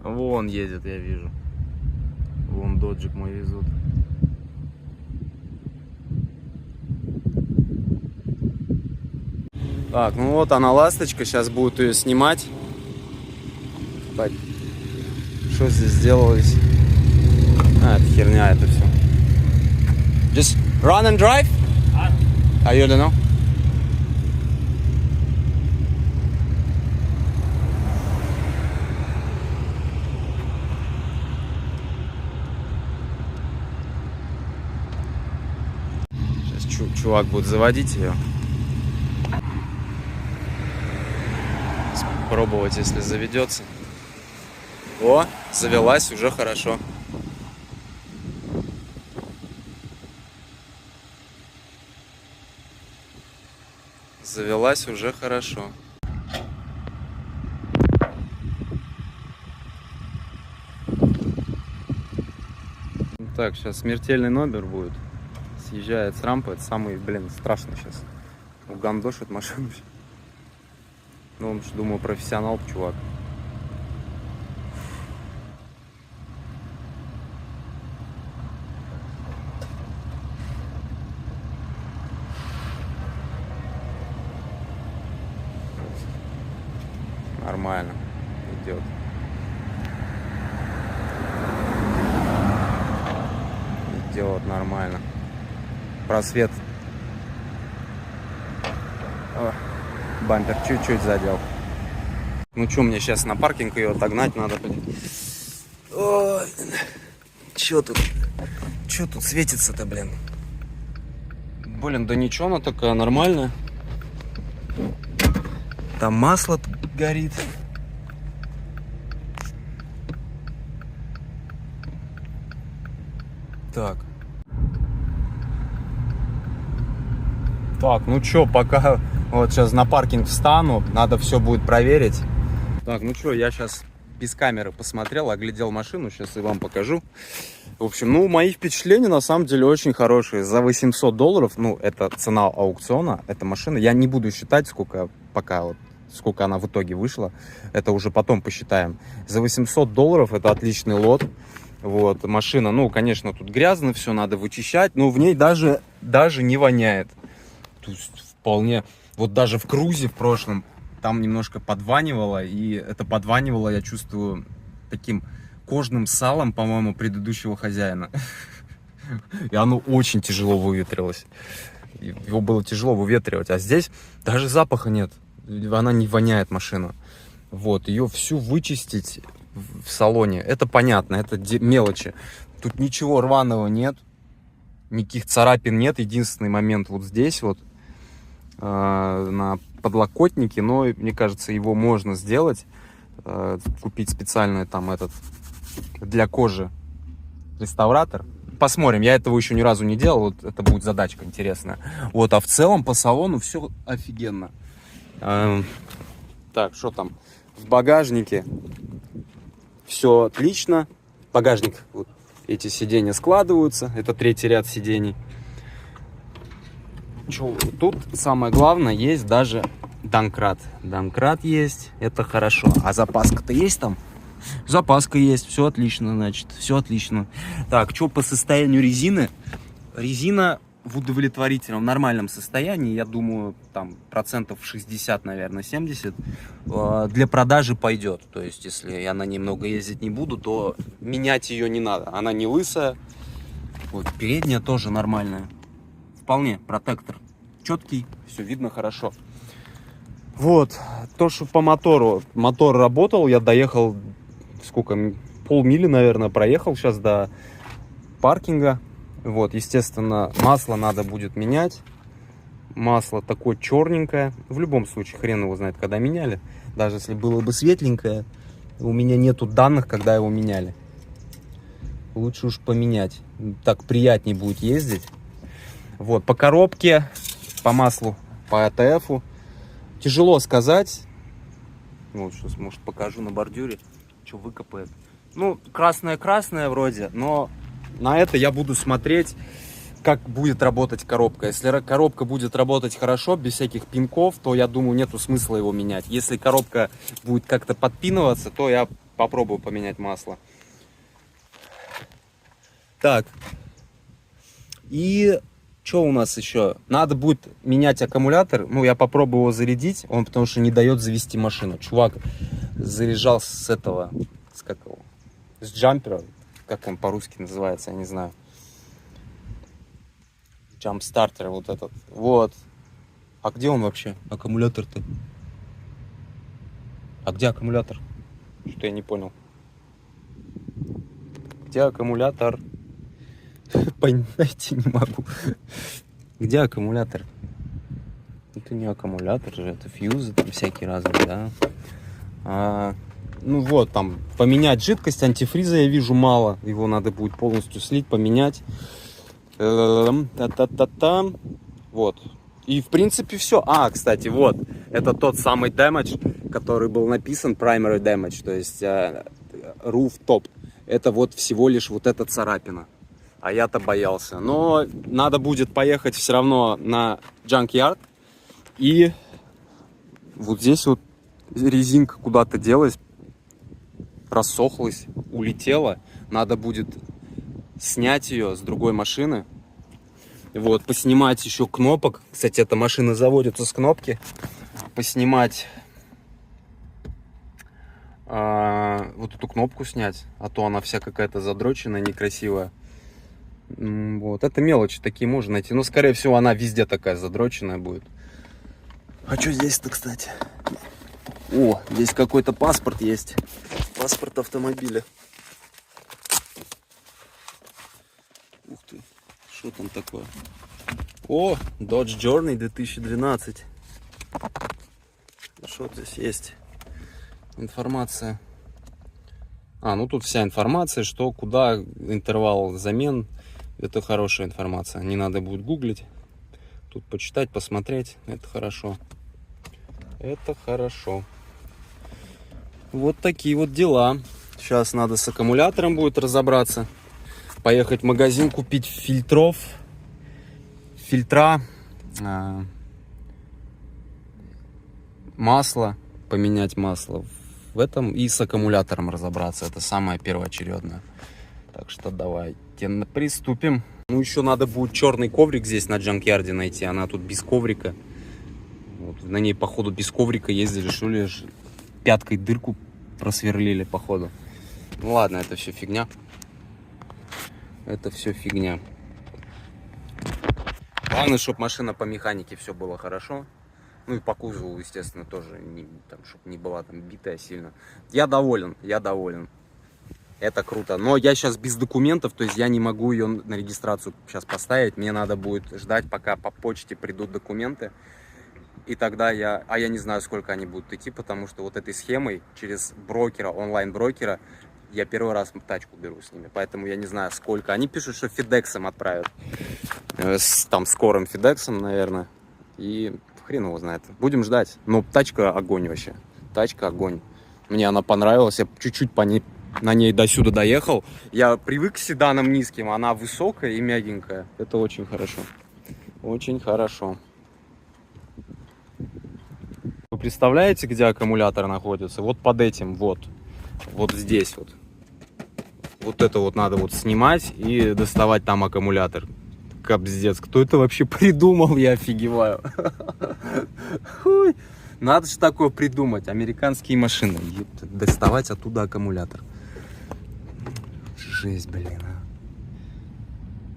Вон едет, я вижу. Вон доджик мой везут. Так, ну вот она, ласточка. Сейчас будут ее снимать. Так, что здесь сделалось? А, это херня, это все. Just run and drive? А you don't know? Сейчас чувак будет заводить ее. Пробовать, если заведется. О, завелась, уже хорошо. Завелась уже хорошо. Так, сейчас смертельный номер будет. Съезжает с рампы. Это самый, блин, страшный сейчас. Угандошит машину. Ну, он же, думаю, профессионал, чувак. Нормально идет. Идет нормально. Просвет. О, бампер чуть-чуть задел. Ну что, мне сейчас на паркинг ее отогнать надо. Ой, что тут светится-то, блин? Блин, да ничего, она такая нормальная. Там масло горит. Так. Так, ну чё, пока вот сейчас на паркинг встану, надо все будет проверить. Так, ну чё, я сейчас без камеры посмотрел, оглядел машину, сейчас и вам покажу. В общем, ну, мои впечатления на самом деле очень хорошие. За $800, ну, это цена аукциона, эта машина. Я не буду считать, сколько она в итоге вышла. Это уже потом посчитаем. За $800 это отличный лот. Вот, машина, ну, конечно, тут грязно, все надо вычищать, но в ней даже не воняет. То есть вполне, вот даже в крузе в прошлом там немножко подванивало, и это подванивало, я чувствую, таким кожным салом, по-моему, предыдущего хозяина. И оно очень тяжело выветрилось. Его было тяжело выветривать, а здесь даже запаха нет. Она не воняет, машина. Вот, ее всю вычистить в салоне, это понятно, это мелочи. Тут ничего рваного нет, никаких царапин нет. Единственный момент вот здесь вот на подлокотнике, но мне кажется, его можно сделать, купить специальный там этот для кожи реставратор. Посмотрим, я этого еще ни разу не делал, вот это будет задачка интересная. Вот, а в целом по салону все офигенно. Так, что там в багажнике? Все отлично. Багажник, вот эти сиденья складываются. Это третий ряд сидений. Тут самое главное, есть даже домкрат. Домкрат есть, это хорошо. А запаска-то есть там? Запаска есть, все отлично, значит, все отлично. Так, что по состоянию резины? Резина в удовлетворительном, нормальном состоянии, я думаю, там процентов 60, наверное, 70 для продажи пойдет. То есть, если я на ней много ездить не буду, то менять ее не надо. Она не лысая. Вот, передняя тоже нормальная. Вполне, протектор четкий, все видно хорошо. Вот, то, что по мотору. Мотор работал, я доехал, сколько, полмили, наверное, проехал сейчас до паркинга. Вот, естественно, масло надо будет менять. Масло такое черненькое. В любом случае, хрен его знает, когда меняли. Даже если было бы светленькое, у меня нету данных, когда его меняли. Лучше уж поменять. Так приятнее будет ездить. Вот, по коробке, по маслу, по АТФу. Тяжело сказать. Вот, сейчас, может, покажу на бордюре, что выкопает. Ну, красное-красное вроде, но на это я буду смотреть, как будет работать коробка. Если коробка будет работать хорошо, без всяких пинков, то, я думаю, нету смысла его менять. Если коробка будет как-то подпинываться, то я попробую поменять масло. Так. И что у нас еще? Надо будет менять аккумулятор. Ну, я попробую его зарядить. Он потому что не дает завести машину. Чувак заряжал с этого, с какого? С джампера. Как он по-русски называется, я не знаю. Джампстартер вот этот. Вот. А где он вообще? Аккумулятор-то? А где аккумулятор? Что я не понял. Где аккумулятор? Понять не могу. Где аккумулятор? Это не аккумулятор же, это фьюзы там всякие разные, да. Ну вот, там, поменять жидкость, антифриза я вижу мало. Его надо будет полностью слить, поменять. Та-та-та-та. Вот. И, в принципе, все. Кстати, вот. Это тот самый damage, который был написан, primary damage, то есть roof top. Это вот всего лишь вот эта царапина. А я-то боялся. Но надо будет поехать все равно на Junkyard. И вот здесь вот резинка куда-то делась. Рассохлась, улетела. Надо будет снять ее с другой машины. Вот, поснимать еще кнопок. Кстати, эта машина заводится с кнопки. Поснимать вот эту кнопку снять. А то она вся какая-то задроченная, некрасивая. Вот, это мелочи такие можно найти. Но, скорее всего, она везде такая задроченная будет. А что здесь-то, кстати? О, здесь какой-то паспорт есть. Паспорт автомобиля. Ух ты, что там такое? О, Dodge Journey 2012. Что здесь есть? Информация. Ну тут вся информация, что, куда, интервал замен. Это хорошая информация. Не надо будет гуглить. Тут почитать, посмотреть. Это хорошо. Это хорошо. Вот такие вот дела. Сейчас надо с аккумулятором будет разобраться. Поехать в магазин, купить фильтра. Масло. Поменять масло в этом. И с аккумулятором разобраться. Это самое первоочередное. Так что давайте приступим. Ну, еще надо будет черный коврик здесь на Джанкьярде найти. Она тут без коврика. Вот, на ней, походу, без коврика ездили, что ли, пяткой дырку просверлили, походу. Ну ладно, это все фигня. Это все фигня. Главное, чтобы машина по механике все было хорошо. Ну и по кузову, естественно, тоже, чтобы не была там битая сильно. Я доволен, я доволен. Это круто. Но я сейчас без документов, то есть я не могу ее на регистрацию сейчас поставить. Мне надо будет ждать, пока по почте придут документы. И тогда я не знаю, сколько они будут идти, потому что вот этой схемой через брокера, онлайн-брокера, я первый раз тачку беру с ними. Поэтому я не знаю, сколько. Они пишут, что Фидексом отправят. Там скорым Фидексом, наверное. И хрен его знает. Будем ждать. Но тачка огонь вообще. Тачка огонь. Мне она понравилась. Я чуть-чуть на ней до сюда доехал. Я привык к седанам низким. Она высокая и мягенькая. Это очень хорошо. Очень хорошо. Вы представляете, где аккумулятор находится? Вот под этим, вот. Вот здесь вот. Вот это вот надо вот снимать и доставать там аккумулятор. Капздец, кто это вообще придумал? Я офигеваю. Надо же такое придумать. Американские машины. Доставать оттуда аккумулятор. Жесть, блин.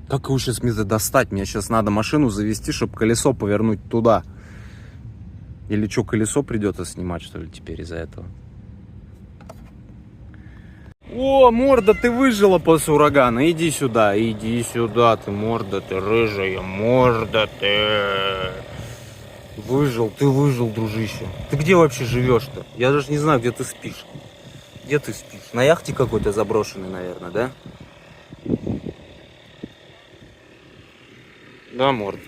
Как его сейчас мне достать? Мне сейчас надо машину завести, чтобы колесо повернуть туда. Или что, колесо придется снимать, что ли, теперь из-за этого? О, морда, ты выжила после урагана. Иди сюда, ты, морда, ты рыжая, морда, ты. Ты выжил, дружище. Ты где вообще живешь-то? Я даже не знаю, где ты спишь. Где ты спишь? На яхте какой-то заброшенный, наверное, да? Да, морда.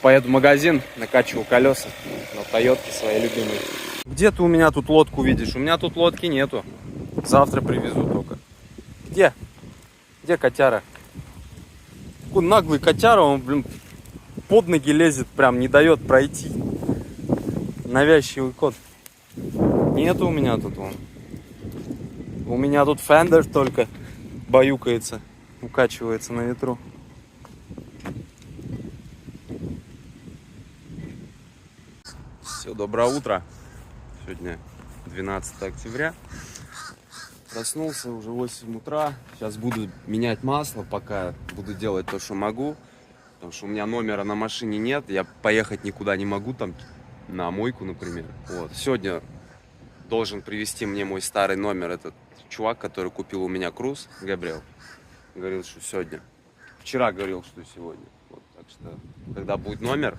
Поеду в магазин, накачиваю колеса на Тойотке своей любимой. Где ты у меня тут лодку видишь? У меня тут лодки нету. Завтра привезу только. Где? Где котяра? Такой наглый котяра, он, блин, под ноги лезет, прям не дает пройти. Навязчивый кот. Нету у меня тут вон. У меня тут фендер только баюкается, укачивается на ветру. Все, доброе утро. Сегодня 12 октября. Проснулся уже 8 утра. Сейчас буду менять масло, пока буду делать то, что могу. Потому что у меня номера на машине нет. Я поехать никуда не могу, там на мойку, например. Вот. Сегодня должен привезти мне мой старый номер этот чувак, который купил у меня Круз, Габриэл. Говорил, что сегодня. Вчера говорил, что сегодня. Вот, так что, когда будет номер,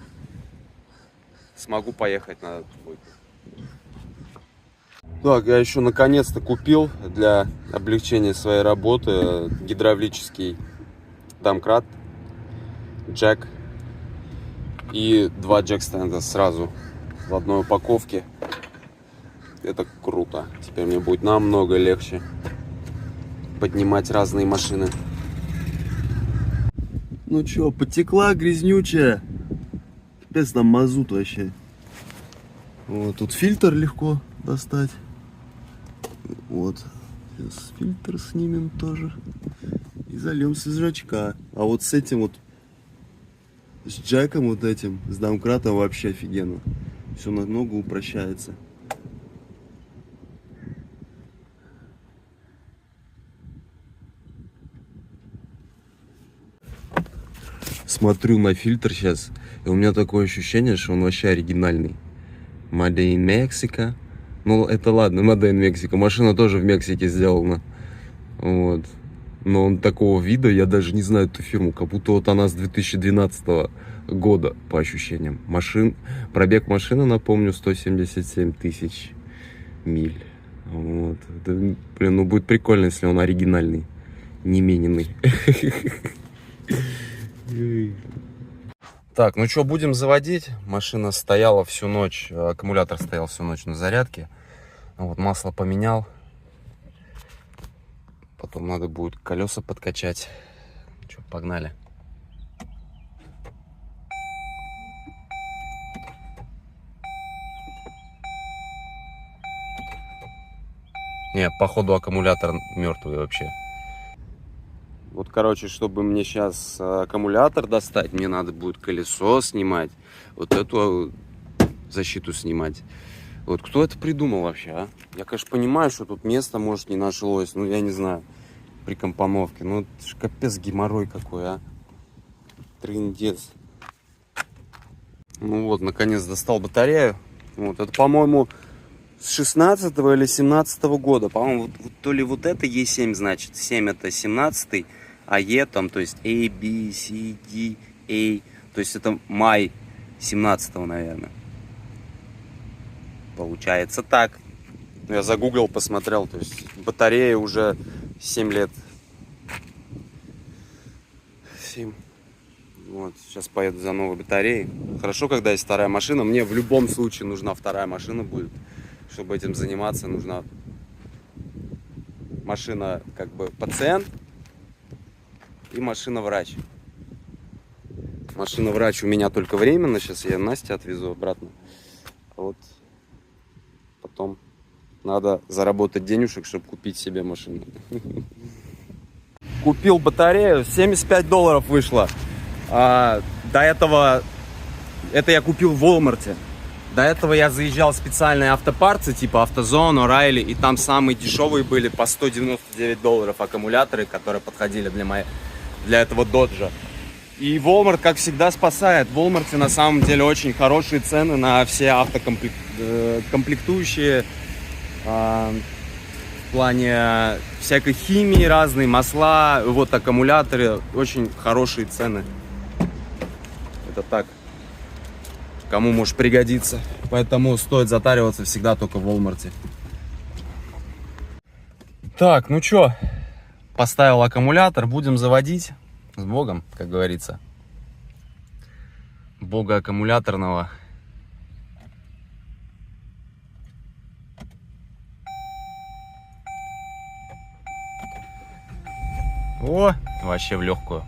смогу поехать на эту мойку. Так, я еще наконец-то купил для облегчения своей работы гидравлический домкрат, джек и 2 джек-стенда сразу в одной упаковке. Это круто. Теперь мне будет намного легче поднимать разные машины. Ну чё, потекла грязнючая. Капец, там мазут вообще. Вот, тут фильтр легко достать. Вот. Сейчас фильтр снимем тоже. И зальем с свежачка. А вот с этим вот, с джеком вот этим, с домкратом вообще офигенно. Все намного упрощается. Смотрю на фильтр сейчас, и у меня такое ощущение, что он вообще оригинальный. Made in Mexico. Ну, это ладно, Made in Mexico. Машина тоже в Мексике сделана. Вот. Но он такого вида, я даже не знаю эту фирму. Как будто вот она с 2012 года, по ощущениям. Пробег машины, напомню, 177 тысяч миль. Вот. Это, блин, ну будет прикольно, если он оригинальный, не мененный. Так, ну что, будем заводить. Машина стояла всю ночь, аккумулятор стоял всю ночь на зарядке. Вот, масло поменял. Потом надо будет колеса подкачать. Что, погнали. Не, походу аккумулятор мертвый вообще. Вот, короче, чтобы мне сейчас аккумулятор достать, мне надо будет колесо снимать, вот эту защиту снимать. Вот кто это придумал вообще, а? Я, конечно, понимаю, что тут место, может, не нашлось, ну, я не знаю, при компоновке. Ну, это ж капец геморрой какой, а. Трындец. Ну вот, наконец достал батарею. Вот, это, по-моему, с 16 или 17 года. По-моему, вот, то ли вот это E7, значит, 7 это 17-й. А Е там, то есть A, B, C, D, A, то есть это май 17-го, наверное. Получается так. Я загуглил, посмотрел, то есть батарея уже 7 лет. 7. Вот, сейчас поеду за новой батареей. Хорошо, когда есть вторая машина. Мне в любом случае нужна вторая машина будет. Чтобы этим заниматься, нужна машина как бы пациент. И машина-врач. Машина-врач у меня только временно. Сейчас я Настю отвезу обратно. А вот потом надо заработать денежек, чтобы купить себе машину. Купил батарею. $75 вышло. До этого... Это я купил в Walmart. До этого я заезжал в специальные автопарцы, типа Автозон, O'Reilly. И там самые дешевые были по $199 аккумуляторы, которые подходили для этого доджа. И Walmart, как всегда, спасает. В Walmart на самом деле очень хорошие цены на все автокомплектующие. В плане всякой химии разные, масла, вот аккумуляторы. Очень хорошие цены. Это так. Кому может пригодиться. Поэтому стоит затариваться всегда только в Walmart. Так, ну чё? Поставил аккумулятор, будем заводить. С Богом, как говорится. Бога аккумуляторного. О, вообще в легкую.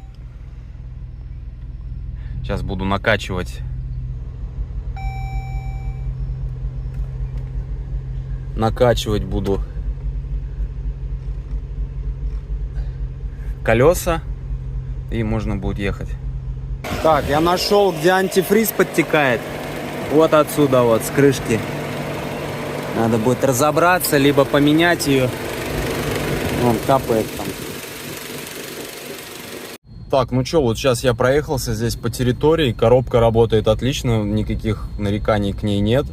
Сейчас буду накачивать. Накачивать буду колеса, и можно будет ехать. Так, я нашел, где антифриз подтекает. Вот отсюда вот, с крышки. Надо будет разобраться, либо поменять ее. Вон, капает там. Так, ну что, вот сейчас я проехался здесь по территории. Коробка работает отлично, никаких нареканий к ней нет.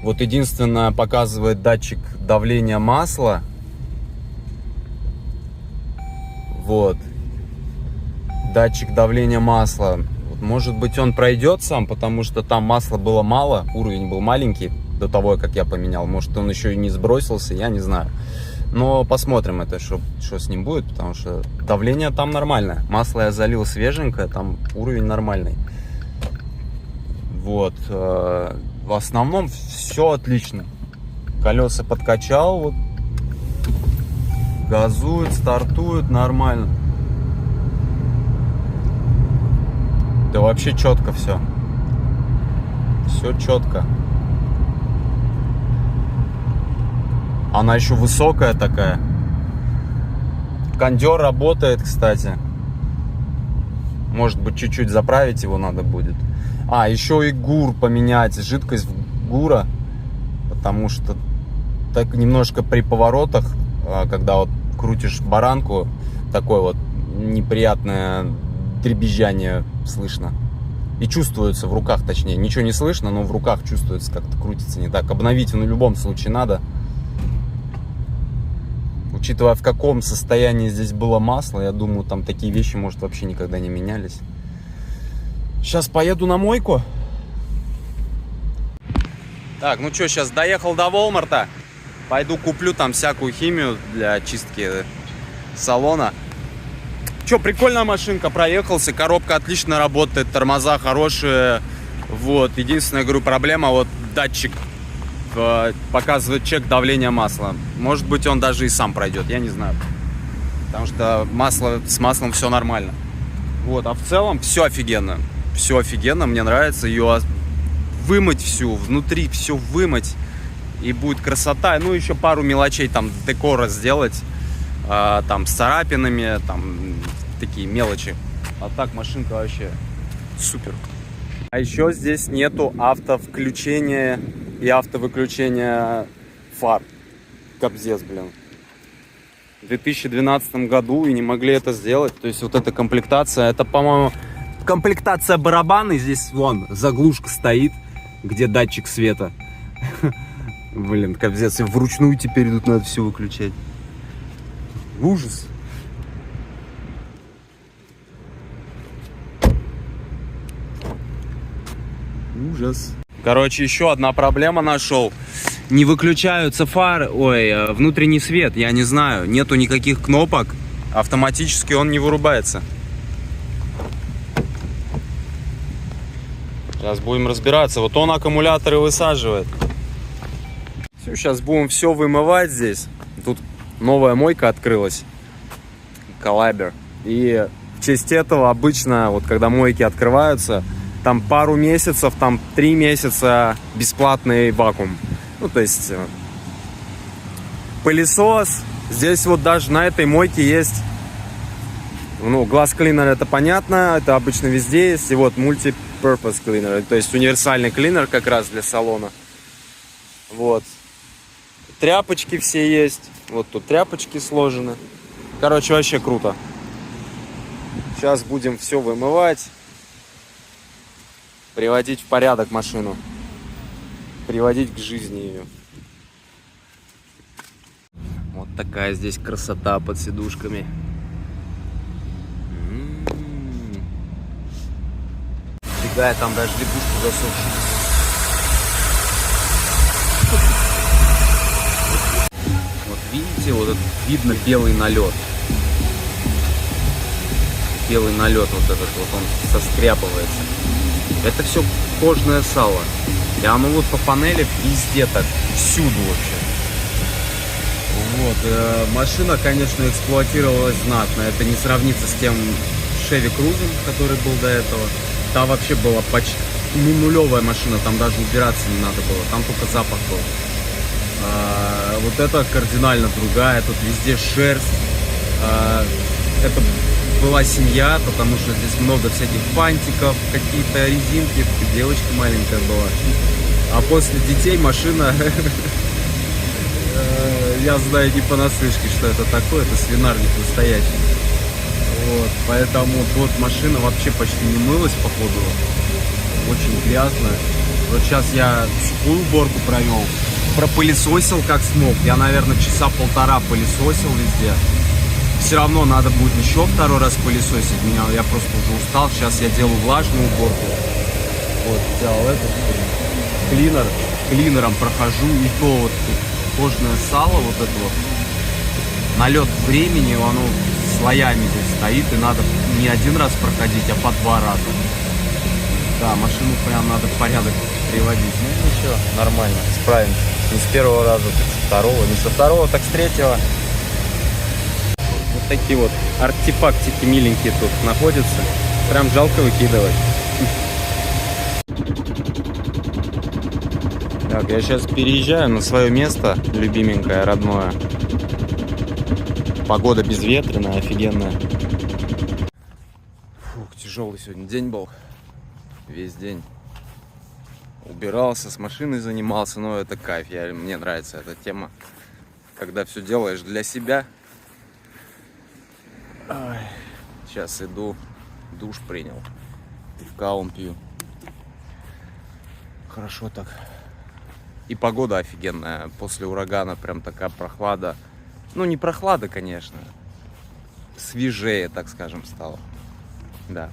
Вот единственное, показывает датчик давления масла. Вот. Датчик давления масла. Вот, может быть, он пройдет сам, потому что там масла было мало, уровень был маленький до того, как я поменял. Может, он еще и не сбросился, я не знаю. Но посмотрим это, что с ним будет, потому что давление там нормальное. Масло я залил свеженькое, там уровень нормальный. Вот. В основном все отлично. Колеса подкачал, вот. Газует, стартует нормально. Да вообще четко все. Все четко. Она еще высокая такая. Кондер работает, кстати. Может быть, чуть-чуть заправить его надо будет. А, еще и ГУР поменять. Жидкость ГУРа. Потому что так немножко при поворотах, когда вот крутишь баранку, такое вот неприятное дребезжание слышно. И чувствуется в руках, точнее. Ничего не слышно, но в руках чувствуется, как-то крутится не так. Обновить в любом случае надо. Учитывая, в каком состоянии здесь было масло, я думаю, там такие вещи, может, вообще никогда не менялись. Сейчас поеду на мойку. Так, ну что, сейчас доехал до Walmart'а. Пойду куплю там всякую химию для чистки салона. Че, прикольная машинка, проехался. Коробка отлично работает, тормоза хорошие. Вот, единственная, говорю, проблема, вот датчик показывает чек давления масла. Может быть, он даже и сам пройдет, я не знаю. Потому что с маслом все нормально. Вот, а в целом все офигенно. Все офигенно, мне нравится ее вымыть всю, внутри все вымыть. И будет красота. Ну, еще пару мелочей там декора сделать. Там с царапинами, там такие мелочи. А так машинка вообще супер. А еще здесь нету автовключения и автовыключения фар. Капздец, блин. В 2012 году и не могли это сделать. То есть вот эта комплектация, это, по-моему, комплектация барабана. Здесь вон заглушка стоит, где датчик света. Блин, капздец. И вручную теперь тут надо все выключать. Ужас. Ужас. Короче, еще одна проблема нашел. Не выключаются фары, внутренний свет, я не знаю. Нету никаких кнопок. Автоматически он не вырубается. Сейчас будем разбираться. Вот он аккумуляторы высаживает. Все, сейчас будем все вымывать здесь. Тут новая мойка открылась. Коллабер. И в честь этого обычно, вот когда мойки открываются, там пару месяцев, там 3 месяца бесплатный вакуум. Ну, то есть пылесос. Здесь вот даже на этой мойке есть, ну, глаз клинер, это понятно, это обычно везде есть. И вот multi-purpose cleaner, то есть универсальный клинер как раз для салона. Вот. Тряпочки все есть. Вот тут тряпочки сложены. Короче, вообще круто. Сейчас будем все вымывать. Приводить в порядок машину. Приводить к жизни ее. Вот такая здесь красота под сидушками. Фига, я там даже лягушку засохшую. Вот видите, вот этот видно белый налет. Белый налет вот этот вот, он соскрябывается. Это все кожное сало. И оно вот по панели везде так, всюду вообще. Вот, машина, конечно, эксплуатировалась знатно. Это не сравнится с тем Chevy Cruze, который был до этого. Там вообще была почти нулевая машина, там даже убираться не надо было, там только запах был. Вот это кардинально другая, тут везде шерсть. Это была семья, потому что здесь много всяких фантиков, какие-то резинки, девочка маленькая была. А после детей машина, я знаю не понаслышке, что это такое, это свинарник настоящий. Вот, поэтому вот машина вообще почти не мылась, походу, очень грязно. Вот сейчас я сухую уборку провел, пропылесосил как смог, я, наверное, часа полтора пылесосил везде. Все равно надо будет еще второй раз пылесосить, я просто уже устал, сейчас я делаю влажную уборку. Вот, взял этот клинером прохожу, и то вот кожное сало, вот это вот, налет времени, оно слоями здесь стоит, и надо не один раз проходить, а по 2 раза. Да, машину прям надо в порядок приводить. Ну ничего, нормально, справимся. Не с первого раза, так с второго, не со второго, так с третьего. Вот такие вот артефактики миленькие тут находятся. Прям жалко выкидывать. Так, я сейчас переезжаю на свое место, любименькое, родное. Погода безветренная, офигенная. Фух, тяжелый сегодня день был. Весь день убирался, с машиной занимался, но это кайф. Мне нравится эта тема, когда все делаешь для себя. Ой, сейчас иду, душ принял, пивка пью. Хорошо так. И погода офигенная. После урагана прям такая прохлада. Ну, не прохлада, конечно. Свежее, так скажем, стало. Да.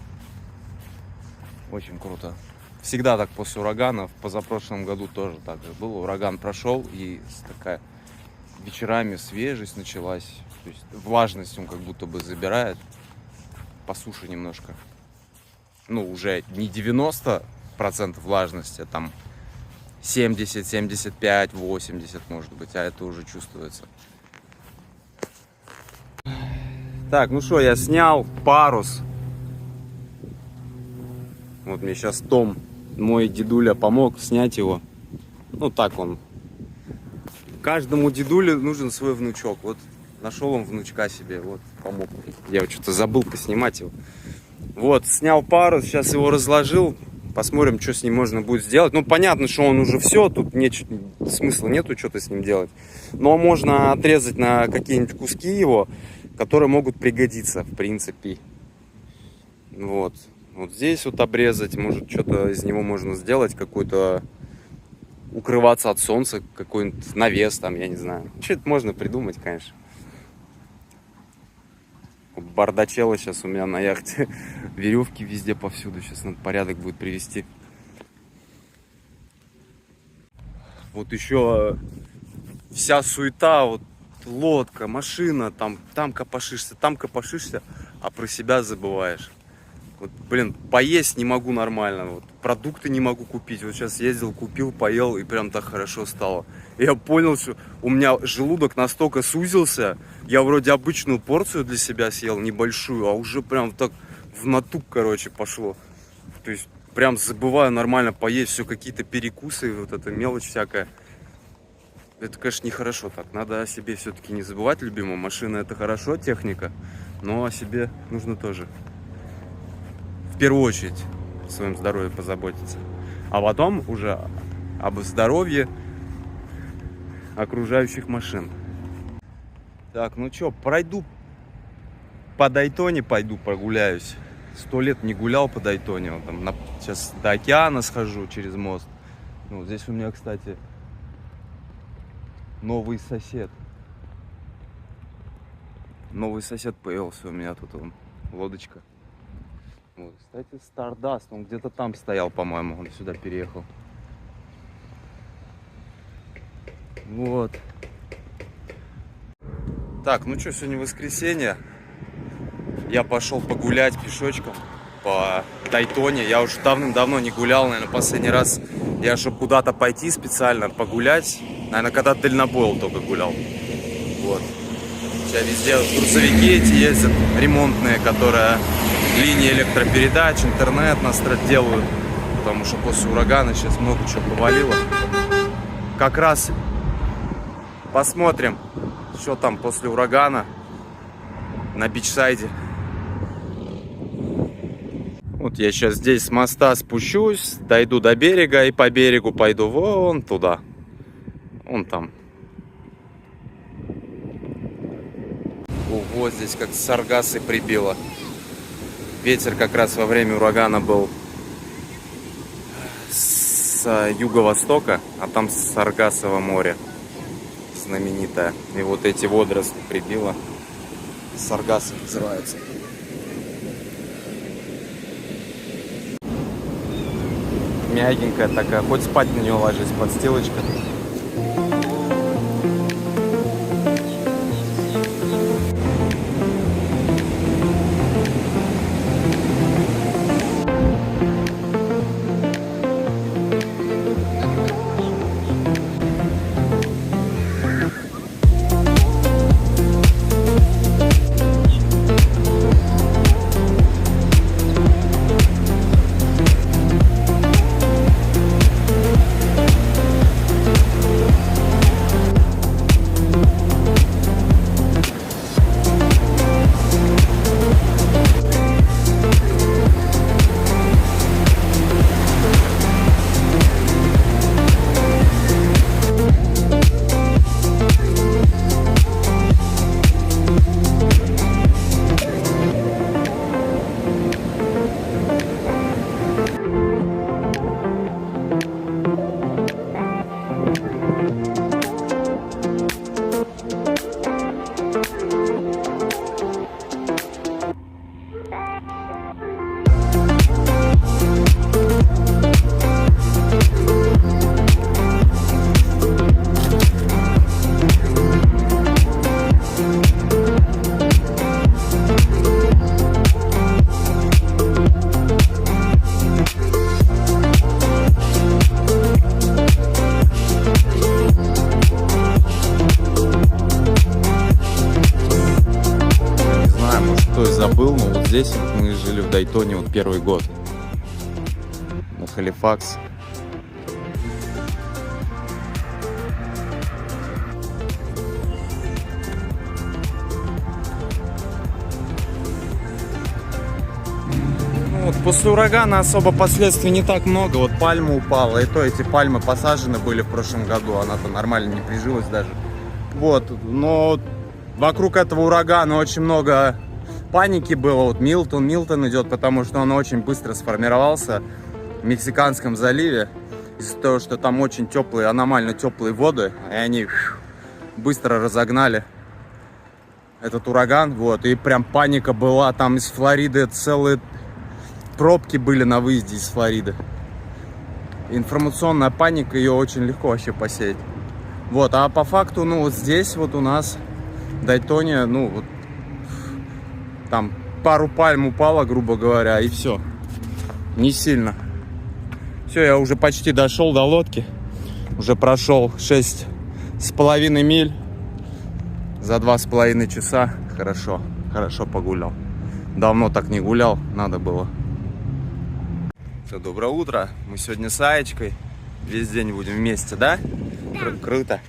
Очень круто. Всегда так после ураганов. В позапрошлом году тоже так же было. Ураган прошел, и такая вечерами свежесть началась. То есть влажность он как будто бы забирает. По суше немножко. Ну, уже не 90% влажности, а там 70, 75, 80, может быть, а это уже чувствуется. Так, ну что, я снял парус. Вот мне сейчас Том, мой дедуля, помог снять его. Ну так он. Каждому дедуле нужен свой внучок. Вот нашел он внучка себе, вот помог. Я что-то забыл поснимать его. Вот, снял парус, сейчас его разложил. Посмотрим, что с ним можно будет сделать. Ну, понятно, что он уже все, тут смысла нету что-то с ним делать. Но можно отрезать на какие-нибудь куски его, которые могут пригодиться, в принципе. Вот. Вот здесь вот обрезать, может, что-то из него можно сделать, какой-то укрываться от солнца, какой-нибудь навес там, я не знаю. Что-то можно придумать, конечно. Бардачело сейчас у меня на яхте. Веревки везде повсюду. Сейчас надо порядок будет привести. Вот еще вся суета, вот лодка, машина, там копошишься, а про себя забываешь. Вот, блин, поесть не могу нормально, вот, продукты не могу купить. Вот сейчас ездил, купил, поел, и прям так хорошо стало. И я понял, что у меня желудок настолько сузился, я вроде обычную порцию для себя съел, небольшую, а уже прям так в натуг, короче, пошло. То есть прям забываю нормально поесть, все какие-то перекусы, вот эта мелочь всякая. Это, конечно, нехорошо так. Надо о себе все-таки не забывать, любимая. Машина — это хорошо, техника, но о себе нужно тоже в первую очередь о своем здоровье позаботиться. А потом уже об здоровье окружающих машин. Так, ну что, пройду по Дайтоне, пойду прогуляюсь. 100 лет не гулял по Дайтоне. Вот там сейчас до океана схожу через мост. Ну, здесь у меня, кстати, новый сосед. Новый сосед появился у меня тут, он, лодочка. Вот, кстати, Stardust, он где-то там стоял, по-моему, он сюда переехал. Вот. Так, ну что, сегодня воскресенье. Я пошел погулять пешочком по Дайтоне. Я уже давным-давно не гулял, наверное, последний раз я, чтобы куда-то пойти специально погулять, наверное, когда дальнобойл только гулял. Вот. Сейчас везде грузовики эти ездят, ремонтные, которые линии электропередач, интернет делают, потому что после урагана сейчас много чего повалило. Как раз посмотрим, что там после урагана. на бичсайде. Вот я сейчас здесь с моста спущусь, дойду до берега и по берегу пойду вон туда. Вон там. Ого, здесь как саргасы прибило. Ветер как раз во время урагана был с юго-востока, а там Саргассово море знаменитое. И вот эти водоросли прибило. Саргасы называются. Мягенькая такая, хоть спать на нее ложись, подстилочка. Здесь вот мы жили в Дайтоне вот первый год. На Халифакс. Ну, вот после урагана особо последствий не так много. Вот пальма упала, и то эти пальмы посажены были в прошлом году. Она-то нормально не прижилась даже. Вот, но вокруг этого урагана очень много паники было. Вот Милтон идет, потому что он очень быстро сформировался в Мексиканском заливе. Из-за того, что там очень теплые, аномально теплые воды, и они быстро разогнали этот ураган. Вот, и прям паника была. Там из Флориды целые пробки были на выезде из Флориды. Информационная паника, ее очень легко вообще посеять. Вот, а по факту, ну вот здесь вот у нас в Дайтоне, ну вот там пару пальм упало, грубо говоря, и все. Не сильно. Все, я уже почти дошел до лодки. Уже прошел 6,5 миль за 2,5 часа. Хорошо погулял. Давно так не гулял, надо было. Все, доброе утро. Мы сегодня с Аечкой весь день будем вместе, да? Круто.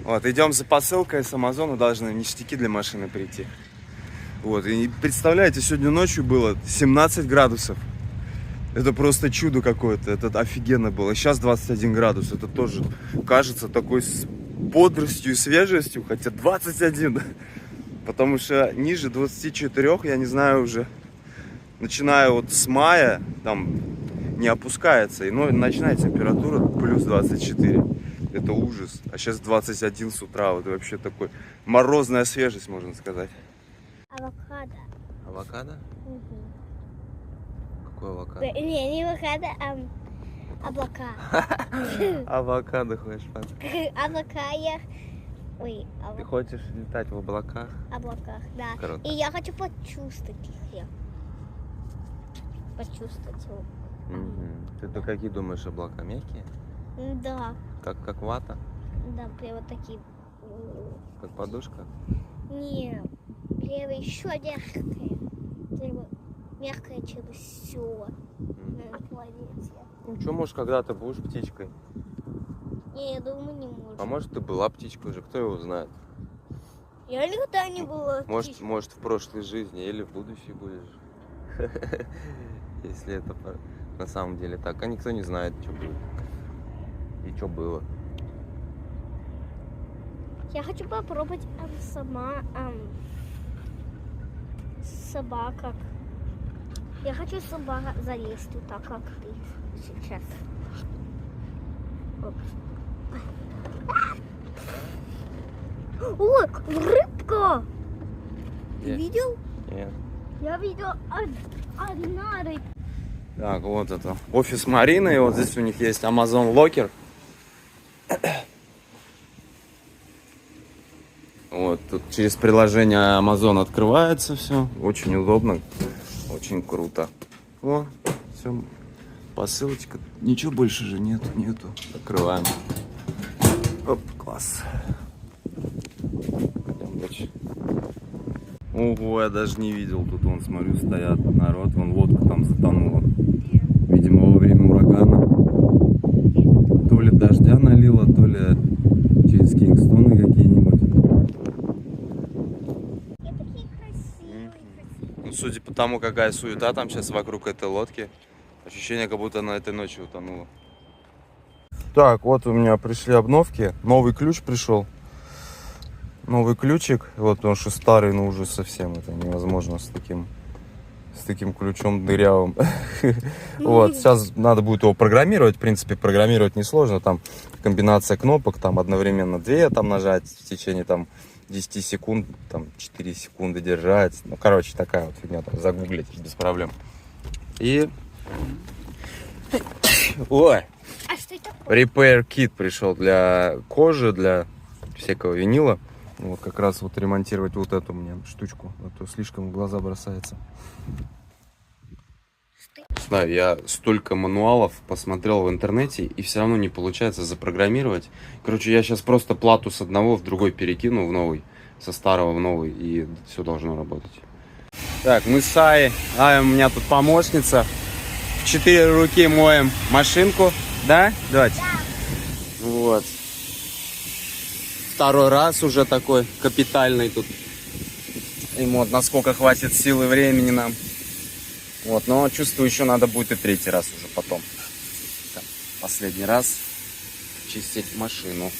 Вот, идем за посылкой с Амазона, должны ништяки для машины прийти. Вот, и представляете, сегодня ночью было 17 градусов. Это просто чудо какое-то, это офигенно было. Сейчас 21 градус, это тоже кажется такой с бодростью и свежестью, хотя 21. Потому что ниже 24, я не знаю уже, начиная вот с мая, там не опускается. И ночная температура плюс 24. Это ужас. А сейчас 21 с утра, вот вообще такой морозная свежесть, можно сказать. Авокадо. Авокадо? Угу. Какой авокадо? Не авокадо, а облака. Авокадо хочешь, пап? Облака я... Ой, Ты хочешь летать в облаках? облаках, да. Круто. И я хочу почувствовать их. Почувствовать его. Ты какие думаешь облака? Мягкие? Да, Как вата? да, прям вот такие. Как подушка? Не, прям еще мягкое. Прям мягкое, чем все на планете. Ну что, может, когда-то будешь птичкой? Не, я думаю, не может. А может, ты была птичкой уже, кто его знает? Я никогда не была. Может, в прошлой жизни или в будущей будешь. Если это на самом деле так. А никто не знает, что будет. И что было. Я хочу попробовать собака. Я хочу собака залезть туда, как ты сейчас. Оп. Ой, рыбка! Ты Где? видел? Нет. Я видел одна рыбка. Так, вот это офис Марины, и вот здесь у них есть Amazon Locker. Вот, тут через приложение Amazon открывается все. Очень удобно, очень круто. О, все, посылочка. Ничего больше же нету. Открываем. Оп, класс. Пойдем дальше. Ого, я даже не видел. Тут, вон, смотрю, стоят народ. Вон лодка там затонула. Видимо, во время урагана. То ли дождя налило, то ли через Кингстоны какие-нибудь. И такие красивые. Ну, судя по тому, какая суета там сейчас вокруг этой лодки, ощущение, как будто она этой ночью утонула. Так, вот у меня пришли обновки. Новый ключ пришел. Новый ключик. Вот, потому что старый, ну, уже совсем это невозможно с таким ключом дырявым. Вот, сейчас надо будет его программировать. В принципе, программировать несложно. Там комбинация кнопок, там одновременно 2 там нажать в течение там 10 секунд, там 4 секунды держать. Ну, короче, такая вот фигня, там загуглить без проблем. И... Ой! А что это такое? Repair kit пришел для кожи, для всякого винила. Вот как раз вот ремонтировать вот эту мне штучку, а то слишком в глаза бросается. Да, я столько мануалов посмотрел в интернете, и все равно не получается запрограммировать. Короче, я сейчас просто плату с одного в другой перекину в новый, со старого в новый, и все должно работать. Так, мы с Аей. Ая у меня тут помощница. В 4 руки моем машинку. Да, Дочь? Да. Вот. Второй раз уже такой капитальный тут. Ему вот насколько хватит сил и времени нам. Вот, но чувствую, еще надо будет и 3-й раз уже потом. Так, последний раз чистить машину.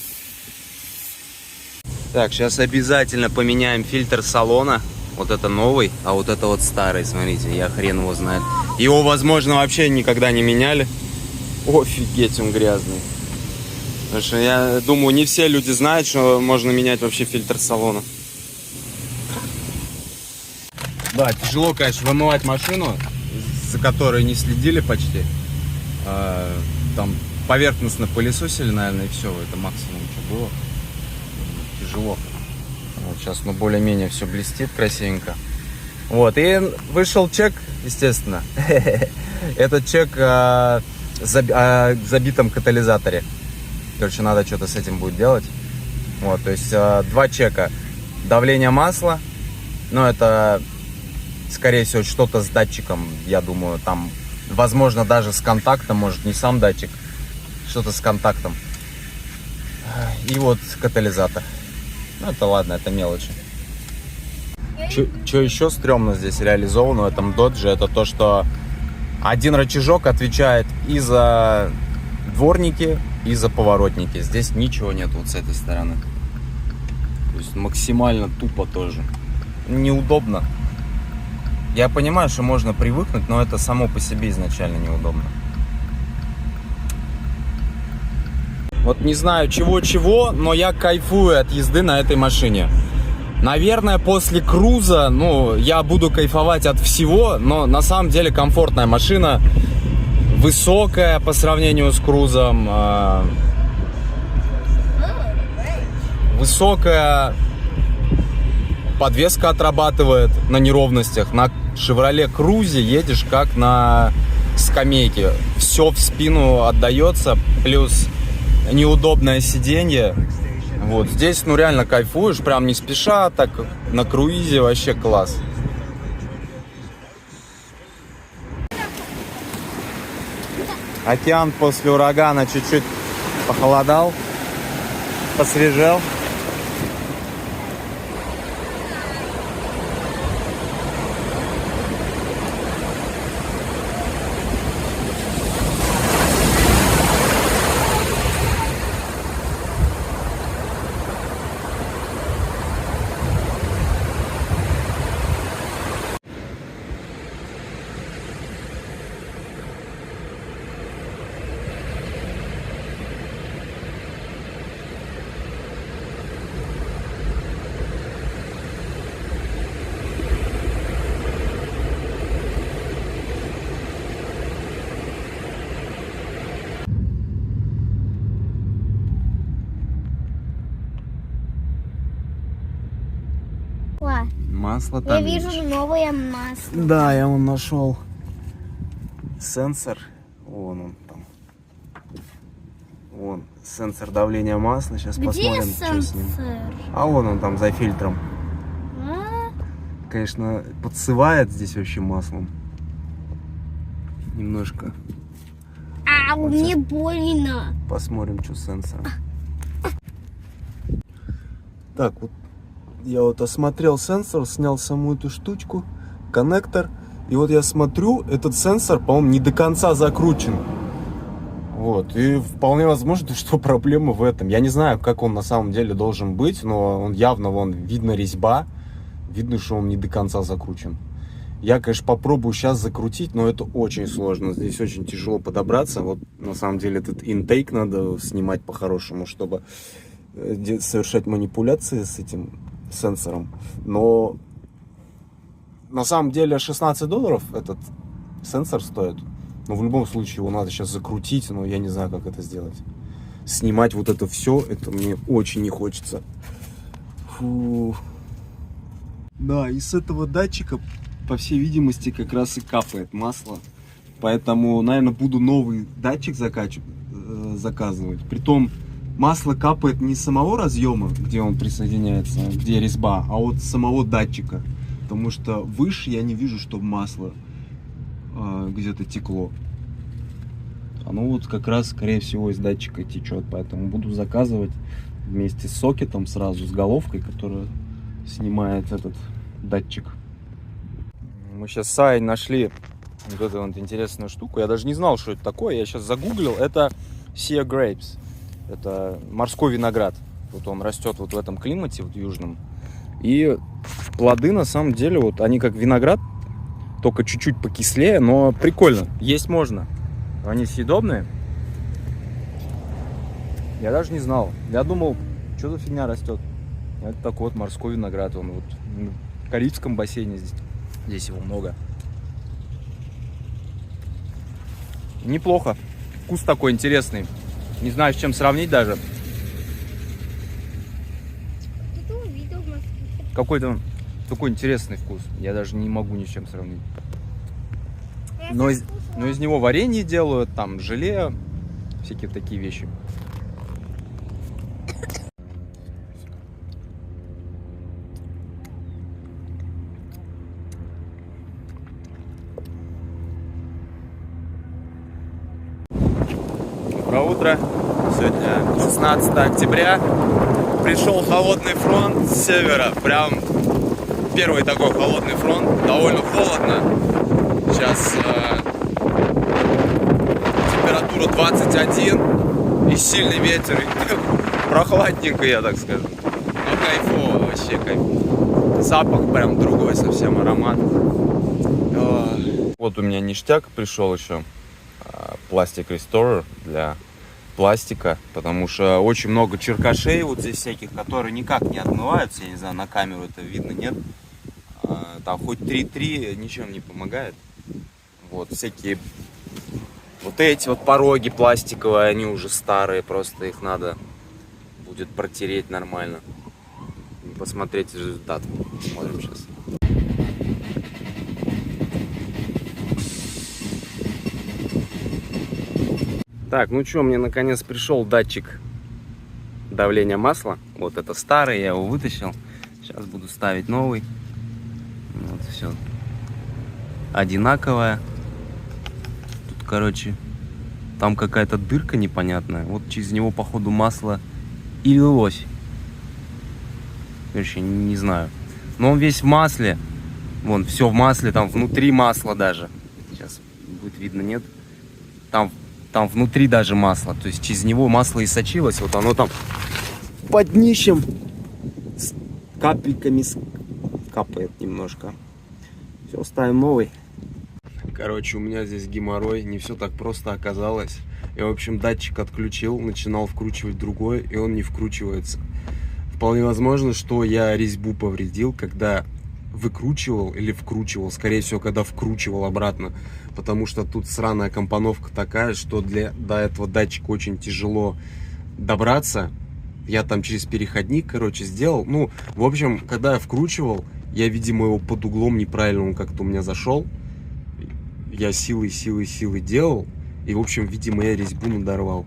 Так, сейчас обязательно поменяем фильтр салона. Вот это новый, а вот это вот старый, смотрите, я хрен его знает. Его, возможно, вообще никогда не меняли. Офигеть, он грязный. Потому что я думаю, не все люди знают, что можно менять вообще фильтр салона. Да, тяжело, конечно, вымывать машину, за которой не следили почти. Там поверхностно пылесосили, наверное, и все. Это максимум, что было. Тяжело. Вот сейчас, ну, более-менее все блестит красивенько. Вот, и вышел чек, естественно. Этот чек о забитом катализаторе. Короче, надо что-то с этим будет делать. Вот, то есть 2 чека. Давление масла. Ну, это, скорее всего, что-то с датчиком. Я думаю, там, возможно, даже с контактом. Может, не сам датчик. Что-то с контактом. И вот катализатор. Ну, это ладно, это мелочи. Что еще стрёмно здесь реализовано в этом Dodge, это то, что один рычажок отвечает и за дворники, и за поворотники. Здесь ничего нет вот с этой стороны. То есть максимально тупо тоже. Неудобно. Я понимаю, что можно привыкнуть, но это само по себе изначально неудобно. Вот не знаю чего-чего, но я кайфую от езды на этой машине. Наверное, после круза, ну, я буду кайфовать от всего, но на самом деле комфортная машина. Высокая по сравнению с крузом. Высокая. Подвеска отрабатывает на неровностях. На Chevrolet Cruze едешь как на скамейке. Все в спину отдается, плюс неудобное сиденье. Вот здесь, ну, реально кайфуешь, прям не спеша, так на круизе вообще класс. Океан после урагана чуть-чуть похолодал, посвежел. Ла, Масло я там вижу видишь. новое масло. Да, я вон нашел сенсор. Вон он там. Вон сенсор давления масла. Сейчас Где посмотрим, что с ним. сенсор? А вон он там за фильтром. А? Конечно, подсывает здесь вообще маслом. Немножко. Вот Мне сейчас больно. посмотрим, что с сенсором. Так, вот я вот осмотрел сенсор, снял саму эту штучку, коннектор. И вот я смотрю, этот сенсор, по-моему, не до конца закручен. Вот, и вполне возможно, что проблема в этом. Я не знаю, как он на самом деле должен быть, но он явно, вон, видно резьба. Видно, что он не до конца закручен. Я, конечно, попробую сейчас закрутить, но это очень сложно. Здесь очень тяжело подобраться. Вот, на самом деле, этот интейк надо снимать по-хорошему, чтобы совершать манипуляции с этим сенсором. Но на самом деле $16 этот сенсор стоит. Но в любом случае его надо сейчас закрутить, но я не знаю, как это сделать. Снимать вот это все, это мне очень не хочется. Фу. Да, и с этого датчика, по всей видимости, как раз и капает масло. Поэтому, наверное, буду новый датчик заказывать. Притом, масло капает не с самого разъема, где он присоединяется, где резьба, а от самого датчика. Потому что выше я не вижу, чтобы масло где-то текло. Оно вот как раз, скорее всего, из датчика течет. Поэтому буду заказывать вместе с сокетом сразу, с головкой, которая снимает этот датчик. Мы сейчас с Ай нашли вот эту вот интересную штуку. Я даже не знал, что это такое. Я сейчас загуглил. Это Sea Grapes. Это морской виноград. Вот он растет вот в этом климате, вот южном. И плоды, на самом деле, вот они как виноград, только чуть-чуть покислее, но прикольно. Есть можно. Они съедобные. Я даже не знал. Я думал, что за фигня растет. Это такой вот морской виноград. Он вот в Карибском бассейне здесь его много. Неплохо. Вкус такой интересный. Не знаю, с чем сравнить даже. Ты увидел в Москве? Какой-то такой интересный вкус. Я даже не могу ни с чем сравнить. Но из него варенье делают, там желе, всякие такие вещи. Доброе утро. Сегодня 16 октября. Пришел холодный фронт с севера. Прям первый такой холодный фронт. Довольно холодно. Сейчас температура 21 и сильный ветер. Прохладненько, я так скажу. Но кайфово, вообще кайфово. Запах прям другой совсем, аромат. Вот у меня ништяк пришел еще. Пластик Restorer для пластика. Потому что очень много черкашей вот здесь всяких, которые никак не отмываются. Я не знаю, на камеру это видно, нет. Там хоть 3-3 ничем не помогает. Вот всякие вот эти вот пороги пластиковые, они уже старые, просто их надо будет протереть нормально и посмотреть результат. Смотрим сейчас. Так, ну что, мне наконец пришел датчик давления масла. Вот это старый, я его вытащил. Сейчас буду ставить новый. Вот все одинаковое. Тут, короче, там какая-то дырка непонятная. Вот через него, походу, масло и лилось. Короче, не знаю. Но он весь в масле. Вон, все в масле, там внутри масла даже. Сейчас будет видно, нет? Там внутри даже масло. То есть через него масло и сочилось. Вот оно там под днищем с капельками капает немножко. Все, ставим новый. Короче, у меня здесь геморрой. Не все так просто оказалось. Я, в общем, датчик отключил, начинал вкручивать другой, и он не вкручивается. Вполне возможно, что я резьбу повредил, когда выкручивал или вкручивал. Скорее всего, когда вкручивал обратно. Потому что тут сраная компоновка такая, что до этого датчика очень тяжело добраться. Я там через переходник, короче, сделал. Ну, в общем, когда я вкручивал, я, видимо, его под углом неправильно, он как-то у меня зашел. Я силой делал. И, в общем, видимо, я резьбу надорвал.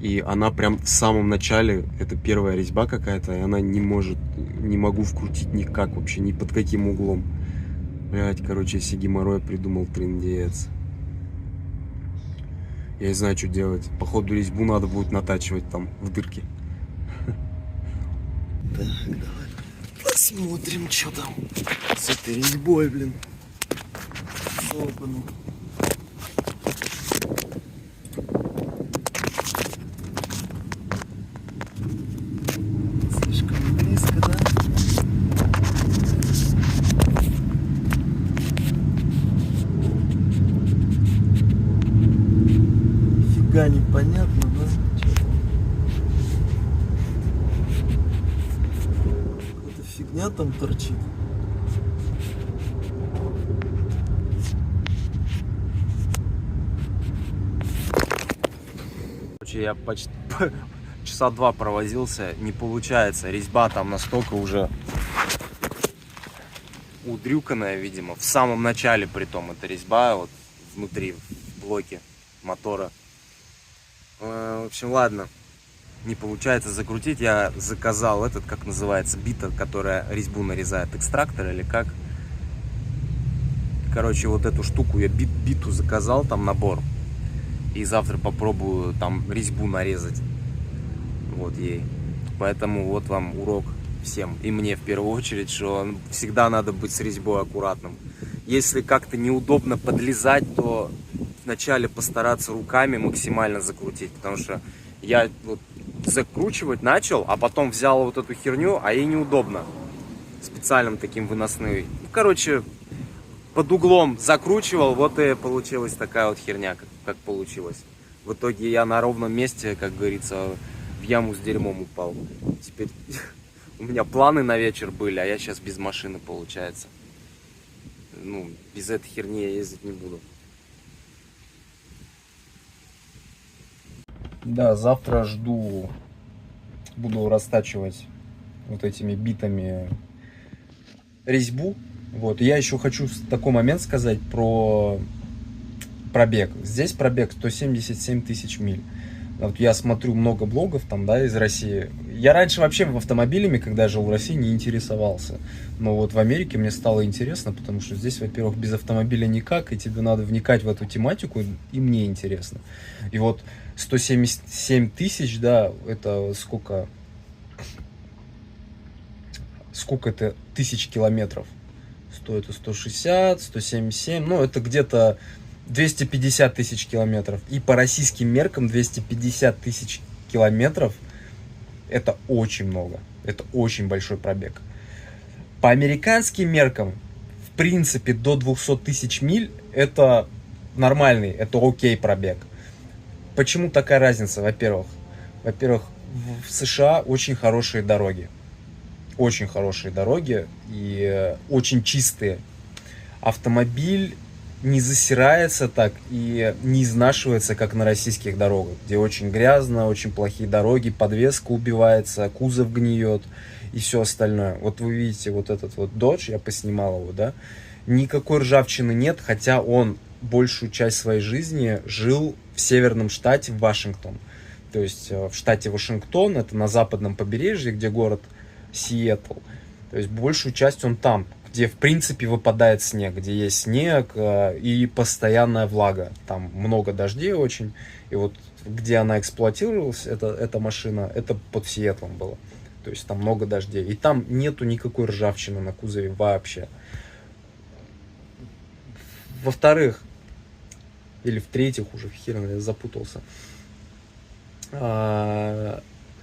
И она прям в самом начале, это первая резьба какая-то, и она не могу вкрутить никак вообще, ни под каким углом. Блять, короче, если геморрой придумал, трындец. Я не знаю, что делать. Походу, резьбу надо будет натачивать там, в дырке. Так, давай посмотрим, что там с этой резьбой, блин. Опа-ну. Слишком близко, да? Нифига непонятно, да? Какая-то фигня там торчит. Я почти часа 2 провозился, не получается. Резьба там настолько уже удрюканная, видимо. В самом начале, притом, эта резьба вот внутри, в блоке мотора. В общем, ладно. Не получается закрутить. Я заказал этот, как называется, бита, которая резьбу нарезает. Экстрактор или как? Короче, вот эту штуку я биту заказал, там набор. И завтра попробую там резьбу нарезать. Вот ей. Поэтому вот вам урок всем. И мне в первую очередь, что всегда надо быть с резьбой аккуратным. Если как-то неудобно подлезать, то вначале постараться руками максимально закрутить. Потому что я вот закручивать начал, а потом взял вот эту херню, а ей неудобно. Специальным таким выносным. Ну, короче, под углом закручивал, вот и получилась такая вот херня, как получилось. В итоге я на ровном месте, как говорится, в яму с дерьмом упал. Теперь у меня планы на вечер были, а я сейчас без машины, получается. Ну, без этой херни я ездить не буду. Да, завтра буду растачивать вот этими битами резьбу. Вот, я еще хочу такой момент сказать про пробег. Здесь пробег 177 тысяч миль. Вот я смотрю много блогов там, да, из России. Я раньше вообще автомобилями, когда жил в России, не интересовался. Но вот в Америке мне стало интересно, потому что здесь, во-первых, без автомобиля никак, и тебе надо вникать в эту тематику, и мне интересно. И вот 177 тысяч, да, это сколько это тысяч километров? Это 160, 177, ну это где-то 250 тысяч километров. И по российским меркам 250 тысяч километров это очень много. Это очень большой пробег. По американским меркам, в принципе, до 200 тысяч миль это нормальный, это окей пробег. Почему такая разница? Во-первых, в США очень хорошие дороги. Очень хорошие дороги и очень чистые. Автомобиль не засирается так и не изнашивается, как на российских дорогах, где очень грязно, очень плохие дороги, подвеска убивается, кузов гниет и все остальное. Вот вы видите вот этот вот Dodge, я поснимал его, да, никакой ржавчины нет, хотя он большую часть своей жизни жил в северном штате, в Вашингтон. То есть в штате Вашингтон, это на западном побережье, где город Сиэтл. То есть большую часть он там, где в принципе выпадает снег, где есть снег и постоянная влага. Там много дождей очень. И вот где она эксплуатировалась, эта машина, это под Сиэтлом было. То есть там много дождей. И там нету никакой ржавчины на кузове вообще. Во-вторых, или в-третьих, уже хер я запутался.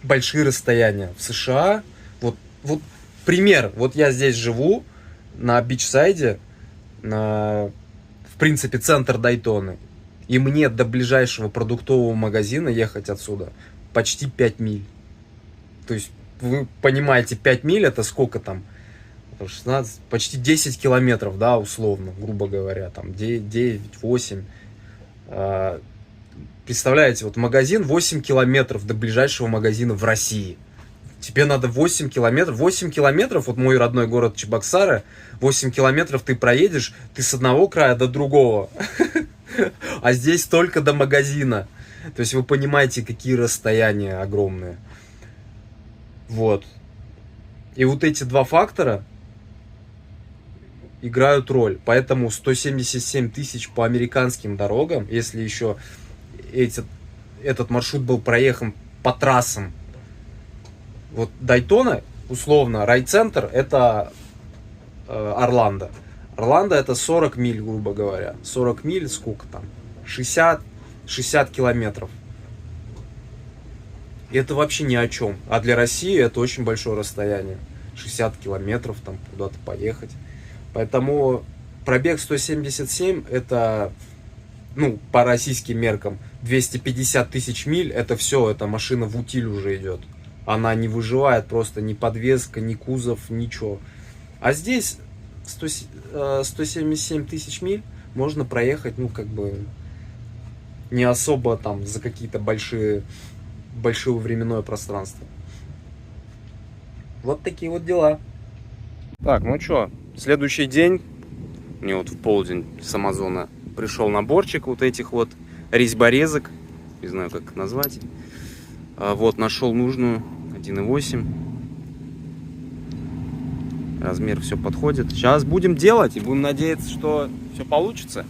Большие расстояния в США. Вот пример. Вот я здесь живу, на Бичсайде, в принципе, центр Дайтоны. И мне до ближайшего продуктового магазина ехать отсюда почти 5 миль. То есть, вы понимаете, 5 миль это сколько там? 16, почти 10 километров, да, условно, грубо говоря, там 9, 8. Представляете, вот магазин 8 километров до ближайшего магазина в России. Тебе надо 8 километров. 8 километров, вот мой родной город Чебоксары, 8 километров ты проедешь, ты с одного края до другого. А здесь только до магазина. То есть вы понимаете, какие расстояния огромные. Вот. И вот эти два фактора играют роль. Поэтому 177 тысяч по американским дорогам, если еще этот маршрут был проехан по трассам. Вот Дайтона, условно, райцентр, это Орландо. Орландо это 40 миль, грубо говоря. 40 миль, сколько там? 60 километров. И это вообще ни о чем. А для России это очень большое расстояние. 60 километров там куда-то поехать. Поэтому пробег 177 это, ну, по российским меркам, 250 тысяч миль, это все, эта машина в утиль уже идет. Она не выживает просто ни подвеска, ни кузов, ничего. А здесь 177 тысяч миль можно проехать, ну, как бы, не особо там за какие-то большое временное пространство. Вот такие вот дела. Так, ну что, следующий день, мне вот в полдень с Амазона пришел наборчик вот этих вот резьборезок, не знаю, как их назвать. Вот, нашел нужную, 1.8. Размер все подходит. Сейчас будем делать и будем надеяться, что все получится.